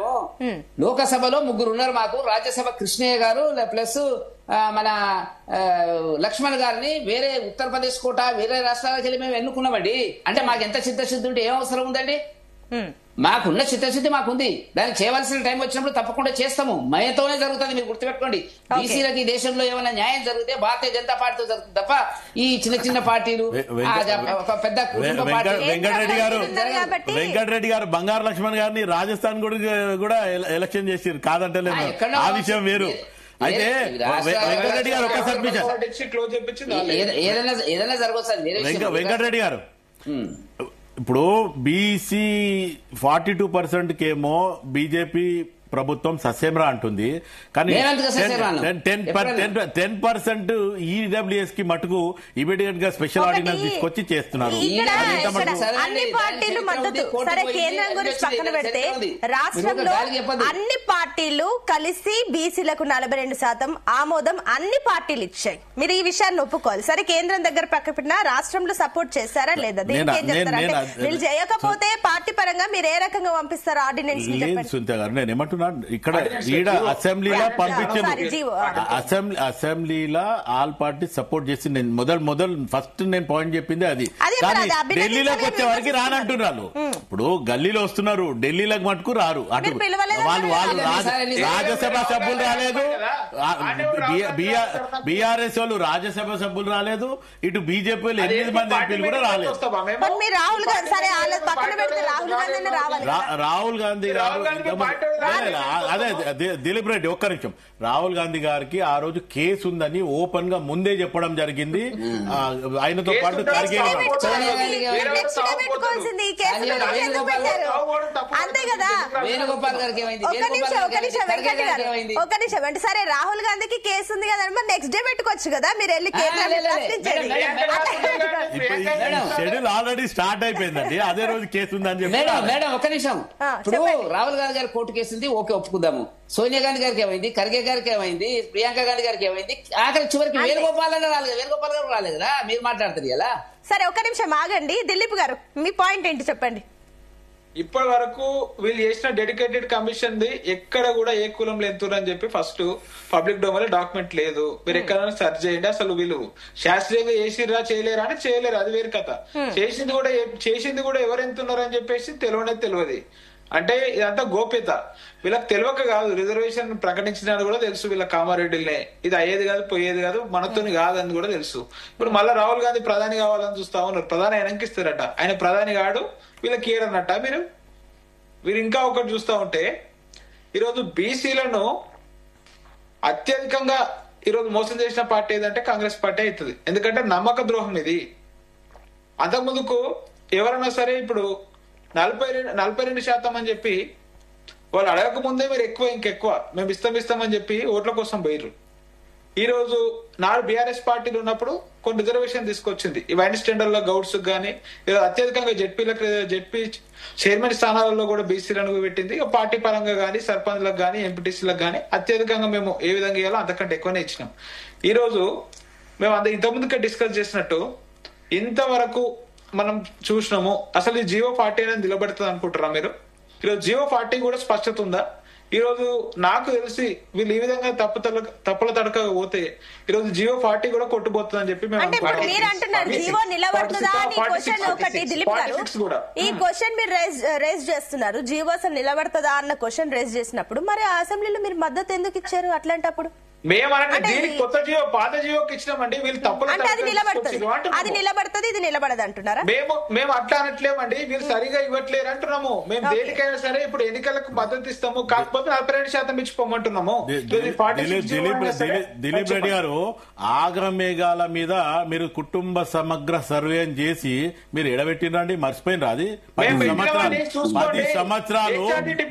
లోకసభలో 3 ఉన్నారు మాకు. రాజ్యసభ కృష్ణయ్య గారు ప్లస్ మన లక్ష్మణ్ గారిని వేరే ఉత్తరప్రదేశ్ కోట వేరే రాష్ట్రాలకు వెళ్ళి మేము ఎన్నుకున్నామండి. అంటే మాకు ఎంత చిత్తశుద్ధి ఉంటే ఏం అవసరం ఉందండి? మాకున్న చిత్తశుద్ధి మాకుంది. దానికి చేయవలసిన టైం వచ్చినప్పుడు తప్పకుండా చేస్తాము. మయతోనే జరుగుతుంది. మీరు గుర్తుపెట్టుకోండి, బీసీలకి ఈ దేశంలో ఏమైనా న్యాయం జరిగితే భారతీయ జనతా పార్టీతో జరుగుతుంది తప్ప ఈ చిన్న పార్టీలు ఒక పెద్ద వెంకటరెడ్డి గారు బంగారు లక్ష్మణ్ గారిని రాజస్థాన్ కూడా ఎలక్షన్ చేసారు, కాదంటలేదు. ఆ విషయం వేరు. అయితే వెంకటరెడ్డి గారు ఒక సబ్మిషన్, ఏదైనా జరగవచ్చు. వెంకటరెడ్డి గారు, ఇప్పుడు బీసీ 42% కేమో బీజేపీ ప్రభుత్వం సస్యమ్రా అంటుంది, కానీ 10% ఈడబ్ల్యూఎస్ కి మటుకు ఇమీడియట్ గా స్పెషల్ ఆర్డినెన్స్ తీసుకొచ్చి చేస్తున్నారు. అన్ని పార్టీలు మద్దతు. సరే, కేంద్రం గురించి పక్కన పెడితే రాష్ట్రంలో అన్ని పార్టీలు కలిసి బీసీలకు 42% ఆమోదం అన్ని పార్టీలు ఇచ్చాయి. మీరు ఈ విషయాన్ని ఒప్పుకోవాలి. సరే, కేంద్రం దగ్గర పక్క పెట్టినా రాష్ట్రంలో సపోర్ట్ చేస్తారా లేదా? దీనికి ఏం చేస్తారంటే, వీళ్ళు చేయకపోతే పార్టీ పరంగా మీరు ఏ రకంగా పంపిస్తారు ఆర్డినెన్స్? నేను ఏమంటున్నా, ఇక్కడ అసెంబ్లీలో పంపించారు. అసెంబ్లీలో ఆల్ పార్టీ సపోర్ట్ చేసి ఫస్ట్ నేను పాయింట్ చెప్పింది అది. కానీ ఢిల్లీలోకి వచ్చే వరకు రానంటున్నారు. ఇప్పుడు గల్లీలో వస్తున్నారు, ఢిల్లీలోకి మటుకు రారు. అటు వాళ్ళు రాజ్యసభ సభ్యులు రాలేదు, బీఆర్ఎస్ వాళ్ళు రాజ్యసభ సభ్యులు రాలేదు, ఇటు బీజేపీ 8 మంది ఎంపీలు కూడా రాలేదు. రాహుల్ గాంధీ గారు, అదే దిలీప్ రెడ్డి ఒక్క నిమిషం. రాహుల్ గాంధీ గారికి ఆ రోజు కేసు ఉందని ఓపెన్ గా ముందే చెప్పడం జరిగింది. ఆయనతో పాటు ఖర్గే అంతే కదా. వేణుగోపాల్ గారికి ఏమైంది? ఒక నిమిషం అంటే సరే రాహుల్ గాంధీకి కేసు ఉంది కదా మరి నెక్స్ట్ డే పెట్టుకోవచ్చు కదా, మీరు వెళ్ళి షెడ్యూల్ ఆల్రెడీ స్టార్ట్ అయిపోయిందండి, అదే రోజు కేసు ఉందని చెప్పి. మేడం ఒక నిమిషం, ఇప్పుడు రాహుల్ గాంధీ గారి కోర్టు కేసు ఉంది, ఓకే ఒప్పుకుందాము. సోనియా గాంధీ గారికి ఏమైంది? ఖర్గే గారికి ఏమైంది? ప్రియాంక గాంధీ గారికి ఏమైంది? ఆఖరి చివరికి వేణుగోపాల్ అన్న రాలేదు, వేణుగోపాల్ గారు రాలేదు కదా, మీరు మాట్లాడుతుంది ఎలా? సరే ఒక నిమిషం ఆగండి, దిలీప్ గారు మీ పాయింట్ ఏంటి చెప్పండి. ఇప్పటి వరకు వీళ్ళు చేసిన డెడికేటెడ్ కమిషన్ ది ఎక్కడ కూడా ఏ కులంలో ఎంతురు అని చెప్పి ఫస్ట్ పబ్లిక్ డొమైన్ డాక్యుమెంట్ లేదు. మీరు ఎక్కడైనా సెర్చ్ చేయండి. అసలు వీళ్ళు శాస్త్రీయంగా చేసిరా చేయలేరా అని చేయలేరు, అది వేరు కథ. చేసింది కూడా ఎవరు ఎంతున్నారు అని చెప్పేసి తెలియదు. అంటే ఇదంతా గోప్యత. వీళ్ళకి తెలియక కాదు, రిజర్వేషన్ ప్రకటించినా కూడా తెలుసు వీళ్ళ కామారెడ్డిలనే, ఇది అయ్యేది కాదు పోయేది కాదు మనతోని కాదని కూడా తెలుసు. ఇప్పుడు మళ్ళీ రాహుల్ గాంధీ ప్రధాని కావాలని చూస్తా ఉన్నారు, ప్రధాని ఆయనకి ఇస్తారట, ఆయన ప్రధాని కాడు వీళ్ళకి ఏరన్నట్ట. మీరు ఇంకా ఒకటి చూస్తా ఉంటే ఈరోజు బీసీలను అత్యధికంగా ఈరోజు మోసం చేసిన పార్టీ ఏదంటే కాంగ్రెస్ పార్టీ అవుతుంది. ఎందుకంటే నమ్మక ద్రోహం ఇది. అంతకుముందుకు ఎవరైనా సరే ఇప్పుడు 42% అని చెప్పి వాళ్ళు అడగక ముందే మీరు ఇంకెక్కువ మేము ఇస్తామని చెప్పి ఓట్ల కోసం పోయిర్రు. ఈ రోజు నాడు బీఆర్ఎస్ పార్టీలు ఉన్నప్పుడు కొన్ని రిజర్వేషన్ తీసుకొచ్చింది. ఈ వైన్ స్టాండర్డ్ గౌడ్స్ గానీ అత్యధికంగా జెడ్పీ చైర్మన్ స్థానాలలో కూడా బీసీలను పెట్టింది. పార్టీ పరంగా గానీ సర్పంచ్లకు గానీ ఎంపీటీసీలకు గానీ అత్యధికంగా మేము ఏ విధంగా ఇవ్వాలో అంతకంటే ఎక్కువనే ఇచ్చినాం. ఈ రోజు మేము ఇంతకుముందుకే డిస్కస్ చేసినట్టు ఇంతవరకు మనం చూసినాము. అసలు ఈ జియో 40 అనేది నిలబడుతుంది అనుకుంటారా మీరు? ఈరోజు జియో 40 కూడా స్పష్టత ఉందా? ఈ రోజు నాకు తెలిసి వీళ్ళు ఈ విధంగా తప్పుల తడక పోతే ఈ రోజు జియో 40 కూడా కొట్టుపోతుంది అని చెప్పి ఈ క్వశ్చన్ మీరు రేజ్ చేస్తున్నారు. జియో అసలు నిలబడుతుందా అన్న క్వశ్చన్ రేజ్ చేసినప్పుడు మరి అసెంబ్లీలో మీరు మద్దతు ఎందుకు ఇచ్చారు? అట్లాంటప్పుడు కొత్త జియో పాత జియోకి ఇచ్చినామండి. వీళ్ళు తప్పులు అది నిలబడుతుంది ఇది నిలబడదు అంటున్నారా? మేము అట్లా అనట్లేమండి, వీళ్ళు సరిగా ఇవ్వట్లేరు అంటున్నాము. మేము దేనికైనా సరే ఇప్పుడు ఎన్నికలకు మద్దతు ఇస్తాము, కాకపోతే 42% ఇచ్చిపోమంటున్నాము. దిలీప్ రెడ్డి గారు ఆగమేఘాల మీద మీరు కుటుంబ సమగ్ర సర్వే చేసి మీరు ఎడబెట్టినండి, మర్చిపోయినరా? అది 10 సంవత్సరాలు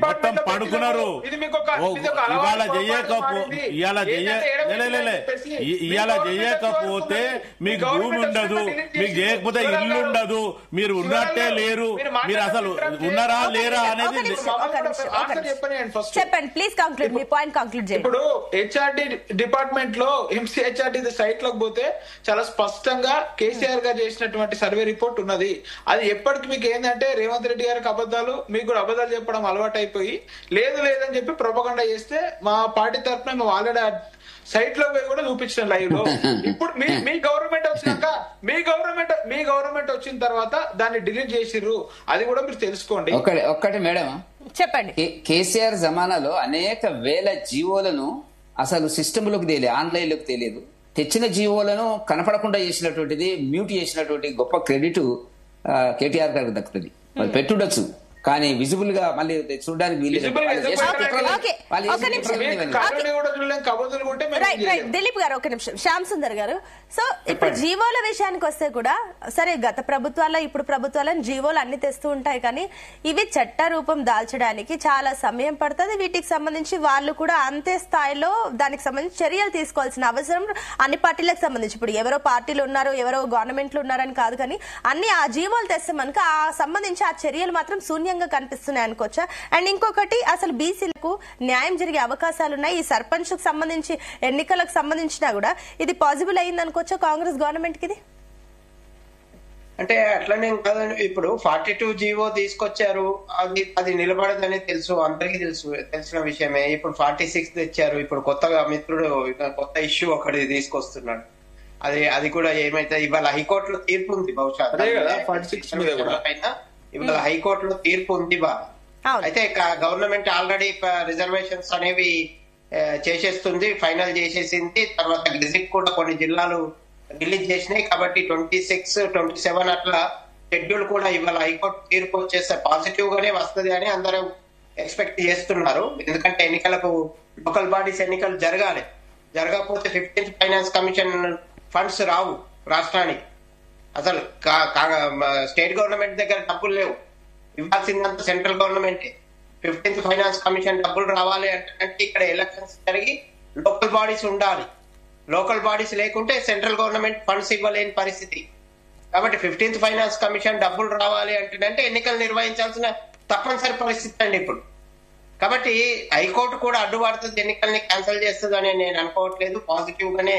మొత్తం పడుకున్నారు. ఇవాళ చేయకపోతే మీకు భూమి ఉండదు, మీకు చేయకపోతే ఇల్లు ఉండదు, మీరు ఉన్నట్టే లేరు. మీరు అసలు ఉన్నారా లేరా అనేది చెప్పండి please. Conclude me point conclude చేయండి. ఇప్పుడు హెచ్ఆర్డి డిపార్ట్మెంట్ లో ఎంసీహెచ్ఆర్డి సైట్ లోకి పోతే చాలా స్పష్టంగా కేసీఆర్ గారు చేసినటువంటి సర్వే రిపోర్ట్ ఉన్నది. అది ఎప్పటికి మీకు ఏంటంటే రేవంత్ రెడ్డి గారికి అబద్ధాలు, మీకు కూడా అబద్ధాలు చెప్పడం అలవాటు అయిపోయి లేదని చెప్పి ప్రొపగండా చేస్తే మా పార్టీ తరఫున మేము ఆల్రెడీ సైట్ లో పోయి కూడా చూపించిన లైవ్ లో. ఇప్పుడు మీ గవర్నమెంట్ వచ్చినాక మీ గవర్నమెంట్ వచ్చిన తర్వాత దాన్ని డిలీట్ చేసిర్రు, అది కూడా మీరు తెలుసుకోండి. ఒక్కటి మేడం చెప్పండి. కేసీఆర్ జమానాలో అనేక వేల జీవోలను అసలు సిస్టమ్ లోకి తెలియదు, ఆన్లైన్ లోకి తెలియదు. తెచ్చిన జీవోలను కనపడకుండా చేసినటువంటిది, మ్యూట్ చేసినటువంటి గొప్ప క్రెడిట్ కేటీఆర్ గారికి దక్కుతుంది. వాళ్ళు పెట్టుండొచ్చు కానీ విజిబుల్ గా మళ్ళీ చూడడానికి దిలీప్ గారు ఒక నిమిషం. శ్యామ్ సుందర్ గారు, సో ఇప్పుడు జీవోల విషయానికి వస్తే కూడా సరే గత ప్రభుత్వాల్లో ఇప్పుడు ప్రభుత్వాలను జీవోలు అన్ని తెస్తూ ఉంటాయి, కానీ ఇవి చట్ట రూపం దాల్చడానికి చాలా సమయం పడుతుంది. వీటికి సంబంధించి వాళ్ళు కూడా అంతే స్థాయిలో దానికి సంబంధించి చర్యలు తీసుకోవాల్సిన అవసరం అన్ని పార్టీలకు సంబంధించి, ఇప్పుడు ఎవరో పార్టీలు ఉన్నారు ఎవరో గవర్నమెంట్లు ఉన్నారని కాదు, కానీ అన్ని ఆ జీవోలు తెస్తే మనకు ఆ సంబంధించి ఆ చర్యలు మాత్రం శూన్యంగా కనిపిస్తున్నాయి అనుకోవచ్చా? అండ్ ఇంకొకటి, అసలు బీసీలకు న్యాయం జరిగే అవకాశాలున్నాయి. ఈ సర్పంచ్ కు సంబంధించి ఎన్నికలకు సంబంధించినా కూడా ఇది పాసిబుల్ అయింది అనుకోవచ్చా కాంగ్రెస్ గవర్నమెంట్ కి? అంటే అట్లనే కాదండి. ఇప్పుడు 42 జీవో తీసుకొచ్చారు, అది నిలబడదని తెలుసు, అందరికీ తెలిసిన విషయమే. ఇప్పుడు 46 తెచ్చారు. ఇప్పుడు కొత్తగా మిత్రుడు కొత్త ఇష్యూ ఒకటి తీసుకొస్తున్నాడు. అది కూడా ఏమైతే ఇవాళ హైకోర్టులో తీర్పు ఉంది, బహుశా ఇవాళ హైకోర్టులో తీర్పు ఉంది బా. అయితే గవర్నమెంట్ ఆల్రెడీ రిజర్వేషన్స్ అనేవి చేసేస్తుంది, ఫైనల్ చేసేసింది. తర్వాత గెజిట్ కూడా కొన్ని జిల్లాలు రిలీజ్ చేసినాయి. కాబట్టి 26, 27 అట్లా షెడ్యూల్ కూడా ఇవాళ హైకోర్టు తీర్పు వచ్చేస్తే పాజిటివ్ గానే వస్తుంది అని అందరూ ఎక్స్పెక్ట్ చేస్తున్నారు. ఎందుకంటే ఎన్నికలకు లోకల్ బాడీస్ ఎన్నికలు జరగకపోతే 15th ఫైనాన్స్ కమిషన్ ఫండ్స్ రావు రాష్ట్రానికి. అసలు స్టేట్ గవర్నమెంట్ దగ్గర డబ్బులు లేవు. ఇవ్వాల్సిందంతా central government. 15th finance commission డబ్బులు రావాలి అంటే ఇక్కడ ఎలక్షన్స్ జరిగి లోకల్ బాడీస్ ఉండాలి. లోకల్ బాడీస్ లేకుంటే సెంట్రల్ గవర్నమెంట్ ఫండ్స్ ఇవ్వలేని పరిస్థితి. కాబట్టి 15th ఫైనాన్స్ కమిషన్ డబ్బులు రావాలి అంటే ఎన్నికలు నిర్వహించాల్సిన తప్పనిసరి పరిస్థితి అండి ఇప్పుడు. కాబట్టి హైకోర్టు కూడా అడ్డుపడుతుంది, ఎన్నికల్ని క్యాన్సిల్ చేస్తుంది అని నేను అనుకోవట్లేదు. పాజిటివ్ గానే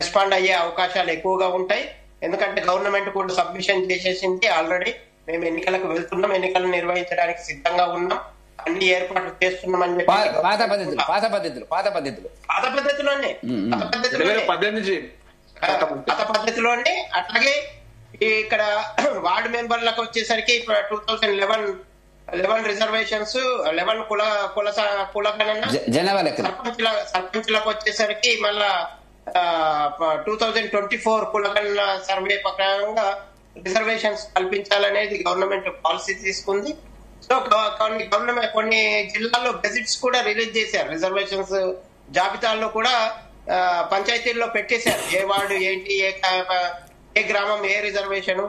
రెస్పాండ్ అయ్యే అవకాశాలు ఎక్కువగా ఉంటాయి. ఎందుకంటే గవర్నమెంట్ కూడా సబ్మిషన్ చేసేసింది ఆల్రెడీ. మేము ఎన్నికలకు వెళ్తున్నాం, ఎన్నికలు నిర్వహించడానికి సిద్ధంగా ఉన్నాం, అన్ని ఏర్పాట్లు చేస్తున్నామని చెప్పి పాత పద్ధతిలోనే. అట్లాగే ఇక్కడ వార్డు మెంబర్లకు వచ్చేసరికి 2011 రిజర్వేషన్స్ 11 కులగణన, సర్పంచ్లకు వచ్చేసరికి మళ్ళా 2024 కులగణన సర్వే ప్రకారంగా రిజర్వేషన్స్ కల్పించాలనేది గవర్నమెంట్ పాలసీ తీసుకుంది. సో కొన్ని జిల్లాల్లో గెజిట్స్ కూడా రిలీజ్ చేశారు. రిజర్వేషన్స్ జాబితాల్లో కూడా పంచాయతీల్లో పెట్టేశారు, ఏ వార్డు ఏంటి, ఏ గ్రామం ఏ రిజర్వేషన్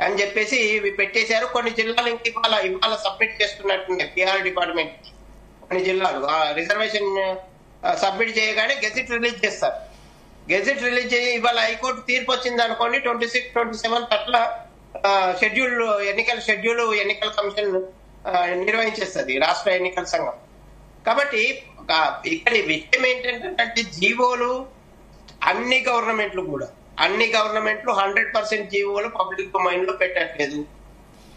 అని చెప్పేసి ఇవి పెట్టేశారు. కొన్ని జిల్లాలు ఇంక ఇవాళ సబ్మిట్ చేస్తున్నట్టున్నాయి పిఆర్ డిపార్ట్మెంట్. కొన్ని జిల్లాలు ఆ రిజర్వేషన్ సబ్మిట్ చేయగానే గెజిట్ రిలీజ్ చేస్తారు. గెజిట్ రిలీజ్ చేసి ఇవాళ హైకోర్టు తీర్పు వచ్చింది అనుకోండి, 26, 27 అట్లా ఎన్నికల కమిషన్ నిర్వహించేస్తుంది రాష్ట్ర ఎన్నికల సంఘం. కాబట్టి ఇక్కడ విషయం ఏంటంటే జీవోలు అన్ని గవర్నమెంట్లు 100% జీవోలు పబ్లిక్ డొమైన్ లో పెట్టట్లేదు.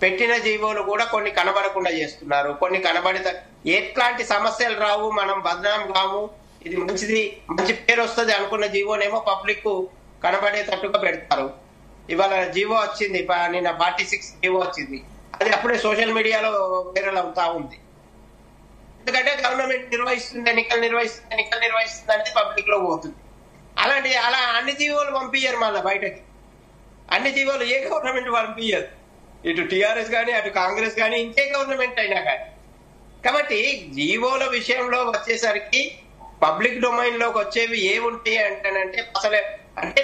పెట్టిన జీవోలు కూడా కొన్ని కనబడకుండా చేస్తున్నారు, కొన్ని ఎట్లాంటి సమస్యలు రావు, మనం బదనాం కాము, ఇది మంచి పేరు వస్తుంది అనుకున్న జీవోనేమో పబ్లిక్ కనబడేటట్టుగా పెడతారు. ఇవాళ జీవో వచ్చింది, నిన్న 46 జీవో వచ్చింది, అది అప్పుడే సోషల్ మీడియాలో వైరల్ అవుతా ఉంది. ఎందుకంటే గవర్నమెంట్ ఎన్నికలు నిర్వహిస్తుంది అనేది పబ్లిక్ లో పోతుంది. అలా అన్ని జీవోలు పంపించారు మళ్ళీ బయటకి. అన్ని జీవోలు ఏ గవర్నమెంట్ పంపించదు, ఇటు టిఆర్ఎస్ కానీ అటు కాంగ్రెస్ కానీ ఇంకే గవర్నమెంట్ అయినా కానీ. కాబట్టి జీవోల విషయంలో వచ్చేసరికి పబ్లిక్ డొమైన్ లోకి వచ్చేవి ఏముంటాయి అంటేనంటే అసలే అంటే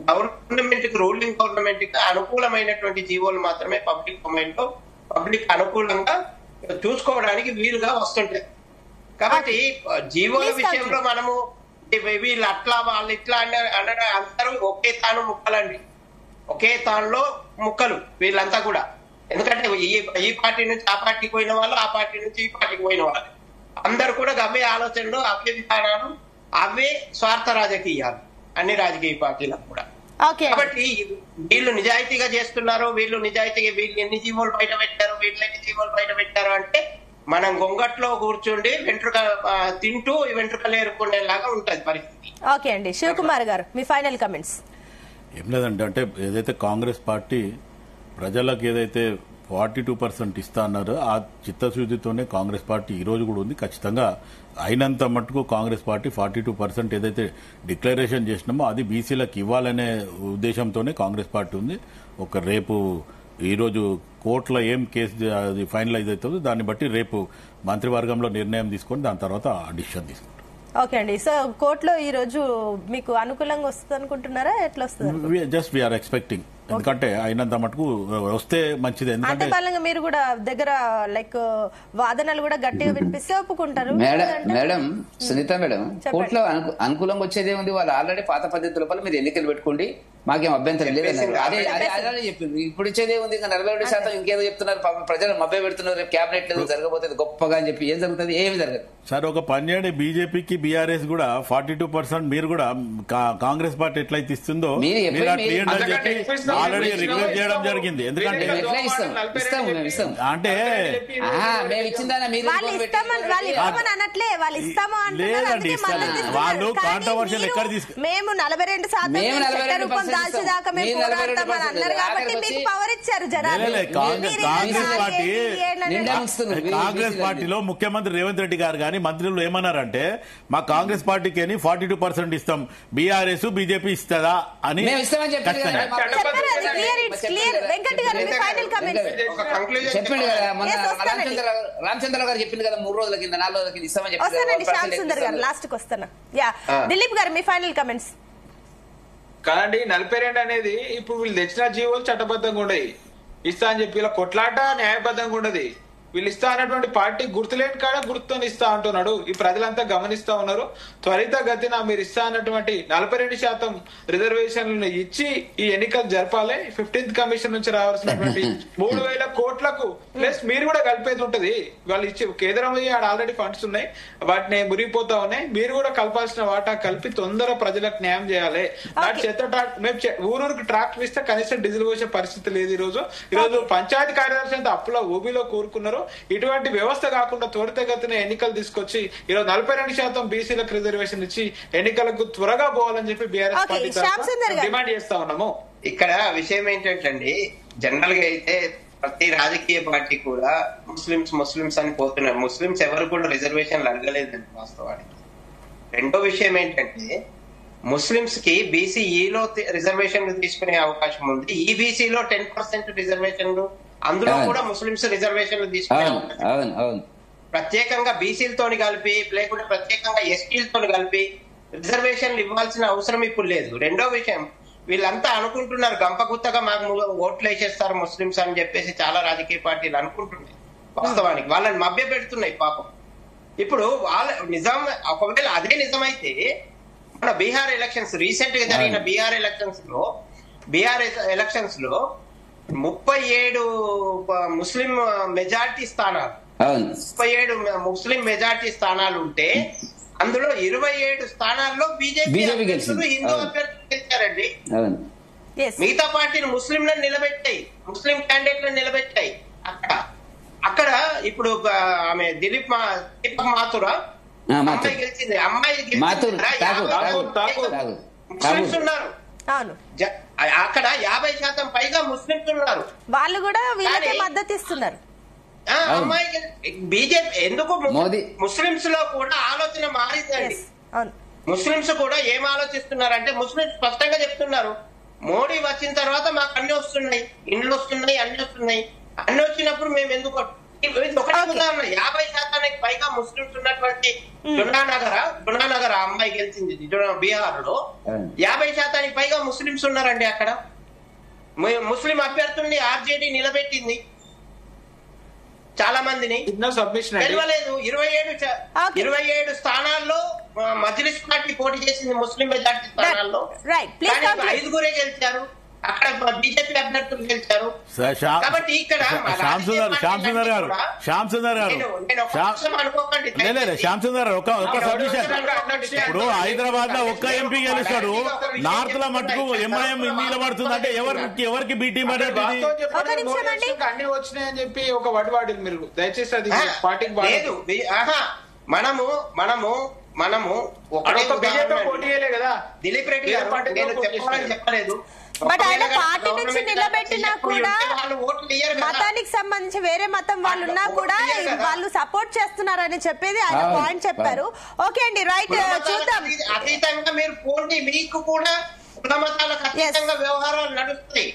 గవర్నమెంట్ కి రూలింగ్ గవర్నమెంట్ కి అనుకూలమైనటువంటి జీవోలు మాత్రమే పబ్లిక్ డొమైన్ లో పబ్లిక్ అనుకూలంగా చూసుకోవడానికి వీలుగా వస్తుంటాయి. కాబట్టి జీవోల విషయంలో మనము వీళ్ళు అట్లా వాళ్ళు ఇట్లా అనడం అందరూ ఒకే తాను ముక్కలండి, ఒకే తానులో ముక్కలు వీళ్ళంతా కూడా. ఎందుకంటే ఈ పార్టీ నుంచి ఆ పార్టీకి పోయిన వాళ్ళు, ఆ పార్టీ నుంచి ఈ పార్టీకి పోయిన వాళ్ళు అందరు కూడా అవే ఆలోచనలు, అవే విధానాలు, అవే స్వార్థ రాజకీయాలు అన్ని రాజకీయ పార్టీలకు కూడా. కాబట్టి వీళ్ళు నిజాయితీగా చేస్తున్నారు, వీళ్ళు ఎన్ని జీవోలు బయట పెట్టారు, వీళ్ళు ఎన్ని జీవోలు బయట పెట్టారు అంటే మనం గొంగట్లో కూర్చుండి వెంట్రుక తింటూ వెంట్రుకలు ఏరుకునేలాగా ఉంటది పరిస్థితి. ఓకే అండి, శివకుమార్ గారు మీ ఫైనల్ కమెంట్స్. ఏం లేదండి, అంటే ఏదైతే కాంగ్రెస్ పార్టీ ప్రజలకు ఏదైతే 42% ఇస్తా అన్నారో ఆ చిత్తశుద్ధితోనే కాంగ్రెస్ పార్టీ ఈ రోజు కూడా ఉంది. ఖచ్చితంగా అయినంత మటుకు కాంగ్రెస్ పార్టీ 42% ఏదైతే డిక్లరేషన్ చేసినామో అది బీసీలకు ఇవ్వాలనే ఉద్దేశంతోనే కాంగ్రెస్ పార్టీ ఉంది. రేపు ఈరోజు కోర్టులో ఏం కేసు అది ఫైనలైజ్ అవుతుందో దాన్ని బట్టి రేపు మంత్రివర్గంలో నిర్ణయం తీసుకొని దాని తర్వాత డిసిషన్ తీసుకుంటాం. ఓకే అండి, సో కోర్టులో ఈ రోజు మీకు అనుకూలంగా వస్తుంది అనుకుంటున్నారా, ఎట్లా వస్తుంది? జస్ట్ వీఆర్ ఎక్స్పెక్టింగ్, ఎందుకంటే అయినంత మటుకు వస్తే మంచిది. అంటే బలంగా మీరు కూడా దగ్గర లైక్ వాదనలు కూడా గట్టిగా వినిపిస్తే ఒప్పుకుంటారు. మేడం సునీత మేడం, కోర్టులో అనుకూలంగా వచ్చేదే ఉంది. వాళ్ళు ఆల్రెడీ పాత పద్ధతి లోపల మీరు ఎన్నికలు పెట్టుకోండి, మాకేం అభ్యంతరం లేదన్నారు. అదే చెప్పింది. ఇప్పుడు ఇచ్చేదే ఉంది, ఇంకా 42% ఇంకేదో చెప్తున్నారు. ప్రజలు మభ్య పెడుతున్నారు, రేపు క్యాబినెట్ లేదు జరగబోతుంది గొప్పగా అని చెప్పి ఏం జరుగుతుంది? ఏమి జరగదు సార్. ఒక పని చేయండి, బీజేపీకి బీఆర్ఎస్ కూడా 42% మీరు కూడా కాంగ్రెస్ పార్టీ ఎట్లయితే ఇస్తుందో ఆల్రెడీ రిక్వెస్ట్ చేయడం జరిగింది. ఎందుకంటే అంటే లేదండి, వాళ్ళు కాంట్రవర్షియల్ ఎక్కడ తీసుకు మేము 42% దాల్చేదాకా మేము పోరాడతామని అన్నారు కాబట్టి మీకు పవర్ ఇచ్చారు జనాలు. కాంగ్రెస్ పార్టీలో ముఖ్యమంత్రి రేవంత్ రెడ్డి గారు కానీ మంత్రులు ఏమన్నారంటే మా కాంగ్రెస్ పార్టీకి 42% ఇస్తాం, బీఆర్ఎస్ బీజేపీ ఇస్తుందా అని చెప్పండి కదా. మన రామచంద్ర గారు చెప్పింది కదా 3 రోజుల కింద 4 రోజుల కింద ఇస్తామని చెప్పి. లాస్ట్ కి వస్తాను. దిలీప్ గారు మీ ఫైనల్ కమెంట్స్. కాదండి, 42 అనేది ఇప్పుడు వీళ్ళు తెచ్చిన జీవోలు చట్టబద్ధంగా ఉండయి. ఇస్తా అని చెప్పి ఇలా కొట్లాట న్యాయబద్ధంగా ఉండదు. వీళ్ళు ఇస్తా అన్నటువంటి పార్టీ గుర్తులేని కాడ గుర్తుతో ఇస్తా అంటున్నాడు. ఈ ప్రజలంతా గమనిస్తా ఉన్నారు. త్వరితగతిన మీరు ఇస్తా అన్నటువంటి 42% రిజర్వేషన్లను ఇచ్చి ఈ ఎన్నికలు జరపాలి. 15th కమిషన్ నుంచి రావాల్సినటువంటి 3,000 కోట్లకు ప్లస్ మీరు కూడా కలిపేది ఉంటది. వాళ్ళు ఇచ్చి కేంద్రమయ్యి ఆడ ఆల్రెడీ ఫండ్స్ ఉన్నాయి, వాటిని మురిగిపోతా ఉన్నాయి. మీరు కూడా కలపాల్సిన వాటా కలిపి తొందర ప్రజలకు న్యాయం చేయాలి. చెత్త ట్రాక్ మేము ఊరూరికి ట్రాక్టర్ ఇస్తే కనీసం డీజిల్ పోసే పరిస్థితి లేదు. ఈ రోజు పంచాయతీ కార్యదర్శి అంతా అప్పులో ఊబిలో కూరుకున్నారు. ఇటువంటి వ్యవస్థ కాకుండా త్వరితగతిన ఎన్నికలు తీసుకొచ్చి ఈరోజు 42% బీసీలకు రిజర్వేషన్ ఇచ్చి ఎన్నికలకు త్వరగా పోవాలని చెప్పి బీఆర్ఎస్ పార్టీ డిమాండ్ చేస్తా ఉన్నాము. ఇక్కడ విషయం ఏంటంటే జనరల్ గా అయితే ప్రతి రాజకీయ పార్టీ కూడా ముస్లిమ్స్ అని పోతున్నారు. ముస్లిమ్స్ ఎవరు కూడా రిజర్వేషన్లు అడగలేదండి వాస్తవానికి. రెండో విషయం ఏంటంటే ముస్లిమ్స్ కి బీసీఈలో రిజర్వేషన్లు తీసుకునే అవకాశం ఉంది. ఈ బీసీలో 10% రిజర్వేషన్లు, అందులో కూడా ముస్లిమ్స్ రిజర్వేషన్లు తీసుకునే ప్రత్యేకంగా బీసీలతో కలిపి లేకుంటే ప్రత్యేకంగా ఎస్టీలతో కలిపి రిజర్వేషన్లు ఇవ్వాల్సిన అవసరం ఇప్పుడు లేదు. రెండో విషయం, వీళ్ళంతా అనుకుంటున్నారు గంపగుత్తగా మాకు ఓట్లు వేసేస్తారు ముస్లిమ్స్ అని చెప్పేసి చాలా రాజకీయ పార్టీలు అనుకుంటున్నాయి. వాస్తవానికి వాళ్ళని మభ్య పెడుతున్నాయి పాపం. ఇప్పుడు వాళ్ళ నిజం ఒకవేళ అదే నిజమైతే మన బీహార్ ఎలక్షన్స్ రీసెంట్ గా జరిగిన బీహార్ ఎలక్షన్స్ లో 37 ముస్లిం మెజారిటీ స్థానాలు 37 ముస్లిం మెజారిటీ స్థానాలు ఉంటే అందులో 27 స్థానాల్లో బీజేపీ హిందూ అభ్యర్థులు గెలిచారండి. మిగతా పార్టీలు ముస్లింలను నిలబెట్టాయి, ముస్లిం క్యాండిడేట్లను నిలబెట్టాయి. అక్కడ ఇప్పుడు ఆమె దీపక్ మాథురా అమ్మాయి గెలిచింది. ముస్లింస్ ఉన్నారు అక్కడ 50% పైగా ముస్లింస్ ఉన్నారు. వాళ్ళు కూడా వీళ్ళకే మద్దతు ఇస్తున్నారు. అమ్మాయి బీజేపీ ఎందుకు ముస్లింస్ లో కూడా ఆలోచన మారిందండి. ముస్లింస్ కూడా ఏం ఆలోచిస్తున్నారంటే ముస్లింస్ స్పష్టంగా చెప్తున్నారు, మోడీ వచ్చిన తర్వాత మాకు అన్ని వస్తున్నాయి, ఇండ్లు వస్తున్నాయి, అన్ని వస్తున్నాయి. అన్ని వచ్చినప్పుడు మేము ఎందుకు ఒకటి ఉదాహరణ 50% పైగా ముస్లింస్ ఉన్నటువంటి డునానగర్ అమ్మాయి గెలిచింది బీహార్ లో 50% పైగా ముస్లింస్ ఉన్నారండి. అక్కడ ముస్లిం అభ్యర్థుల్ని ఆర్జేడీ నిలబెట్టింది, చాలా మందిని గెలవలేదు. 27 స్థానాల్లో మజ్లిస్ పార్టీ పోటీ చేసింది ముస్లిం మెజార్టీ స్థానాల్లో, 5 గెలిచారు. అక్కడ బీజేపీ అభ్యర్థులు గెలిచారు. కాబట్టి ఇక్కడ శ్యామ్ సుందర్ గారు ఒక సబ్మిషన్, ఇప్పుడు హైదరాబాద్ లో ఒక్క ఎంపీ గెలుస్తాడు, నార్త్ లో మటుకు ఎంఐఎం నిలబడుతుంది అంటే ఎవరికి బీటీ అన్ని వచ్చినాయని చెప్పి ఒక వడ్వాడి మీరు దయచేసి అది పార్టీకి లేదు. మనము పోటీ చేయలే కదా దిలీప్ రెడ్డి గారు, నేను చెప్పలేదు. బట్ ఆయన పార్టీ నుంచి నిలబెట్టినా కూడా మతానికి సంబంధించి వేరే మతం వాళ్ళు ఉన్నా కూడా వాళ్ళు సపోర్ట్ చేస్తున్నారని చెప్పేది ఆయన పాయింట్ చెప్పారు. ఓకే అండి, రైట్, చూద్దాం. అతీతంగా మీరు పోటీ, మీకు కూడా వ్యవహారాలు నడుస్తాయి.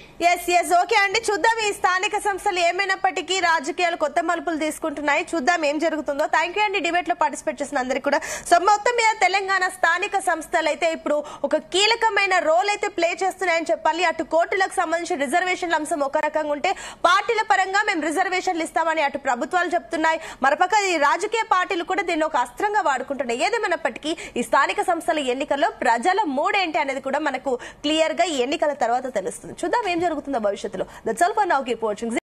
ఓకే అండి, చూద్దాం. ఈ స్థానిక సంస్థలు ఏమైనప్పటికీ రాజకీయాలు కొత్త మలుపులు తీసుకుంటున్నాయి. చూద్దాం ఏం జరుగుతుందో. థ్యాంక్ యూ అండి డిబేట్ లో పార్టిసిపేట్ చేసిన అందరికీ కూడా. సో మొత్తం మీద తెలంగాణ స్థానిక సంస్థలు అయితే ఇప్పుడు ఒక కీలకమైన రోల్ అయితే ప్లే చేస్తున్నాయని చెప్పాలి. అటు కోర్టులకు సంబంధించిన రిజర్వేషన్ల అంశం ఒక రకంగా ఉంటే పార్టీల పరంగా మేము రిజర్వేషన్లు ఇస్తామని అటు ప్రభుత్వాలు చెప్తున్నాయి, మరోపక్క ఈ రాజకీయ పార్టీలు కూడా దీన్ని ఒక అస్త్రంగా వాడుకుంటున్నాయి. ఏదేమైనప్పటికీ ఈ స్థానిక సంస్థల ఎన్నికల్లో ప్రజల మూడేంటి అనేది కూడా మనకు క్లియర్ గా ఈ ఎన్నికల తర్వాత తెలుస్తుంది. చూద్దాం ఏం జరుగుతుందో భవిష్యత్తులో. That's all for now. Keep watching.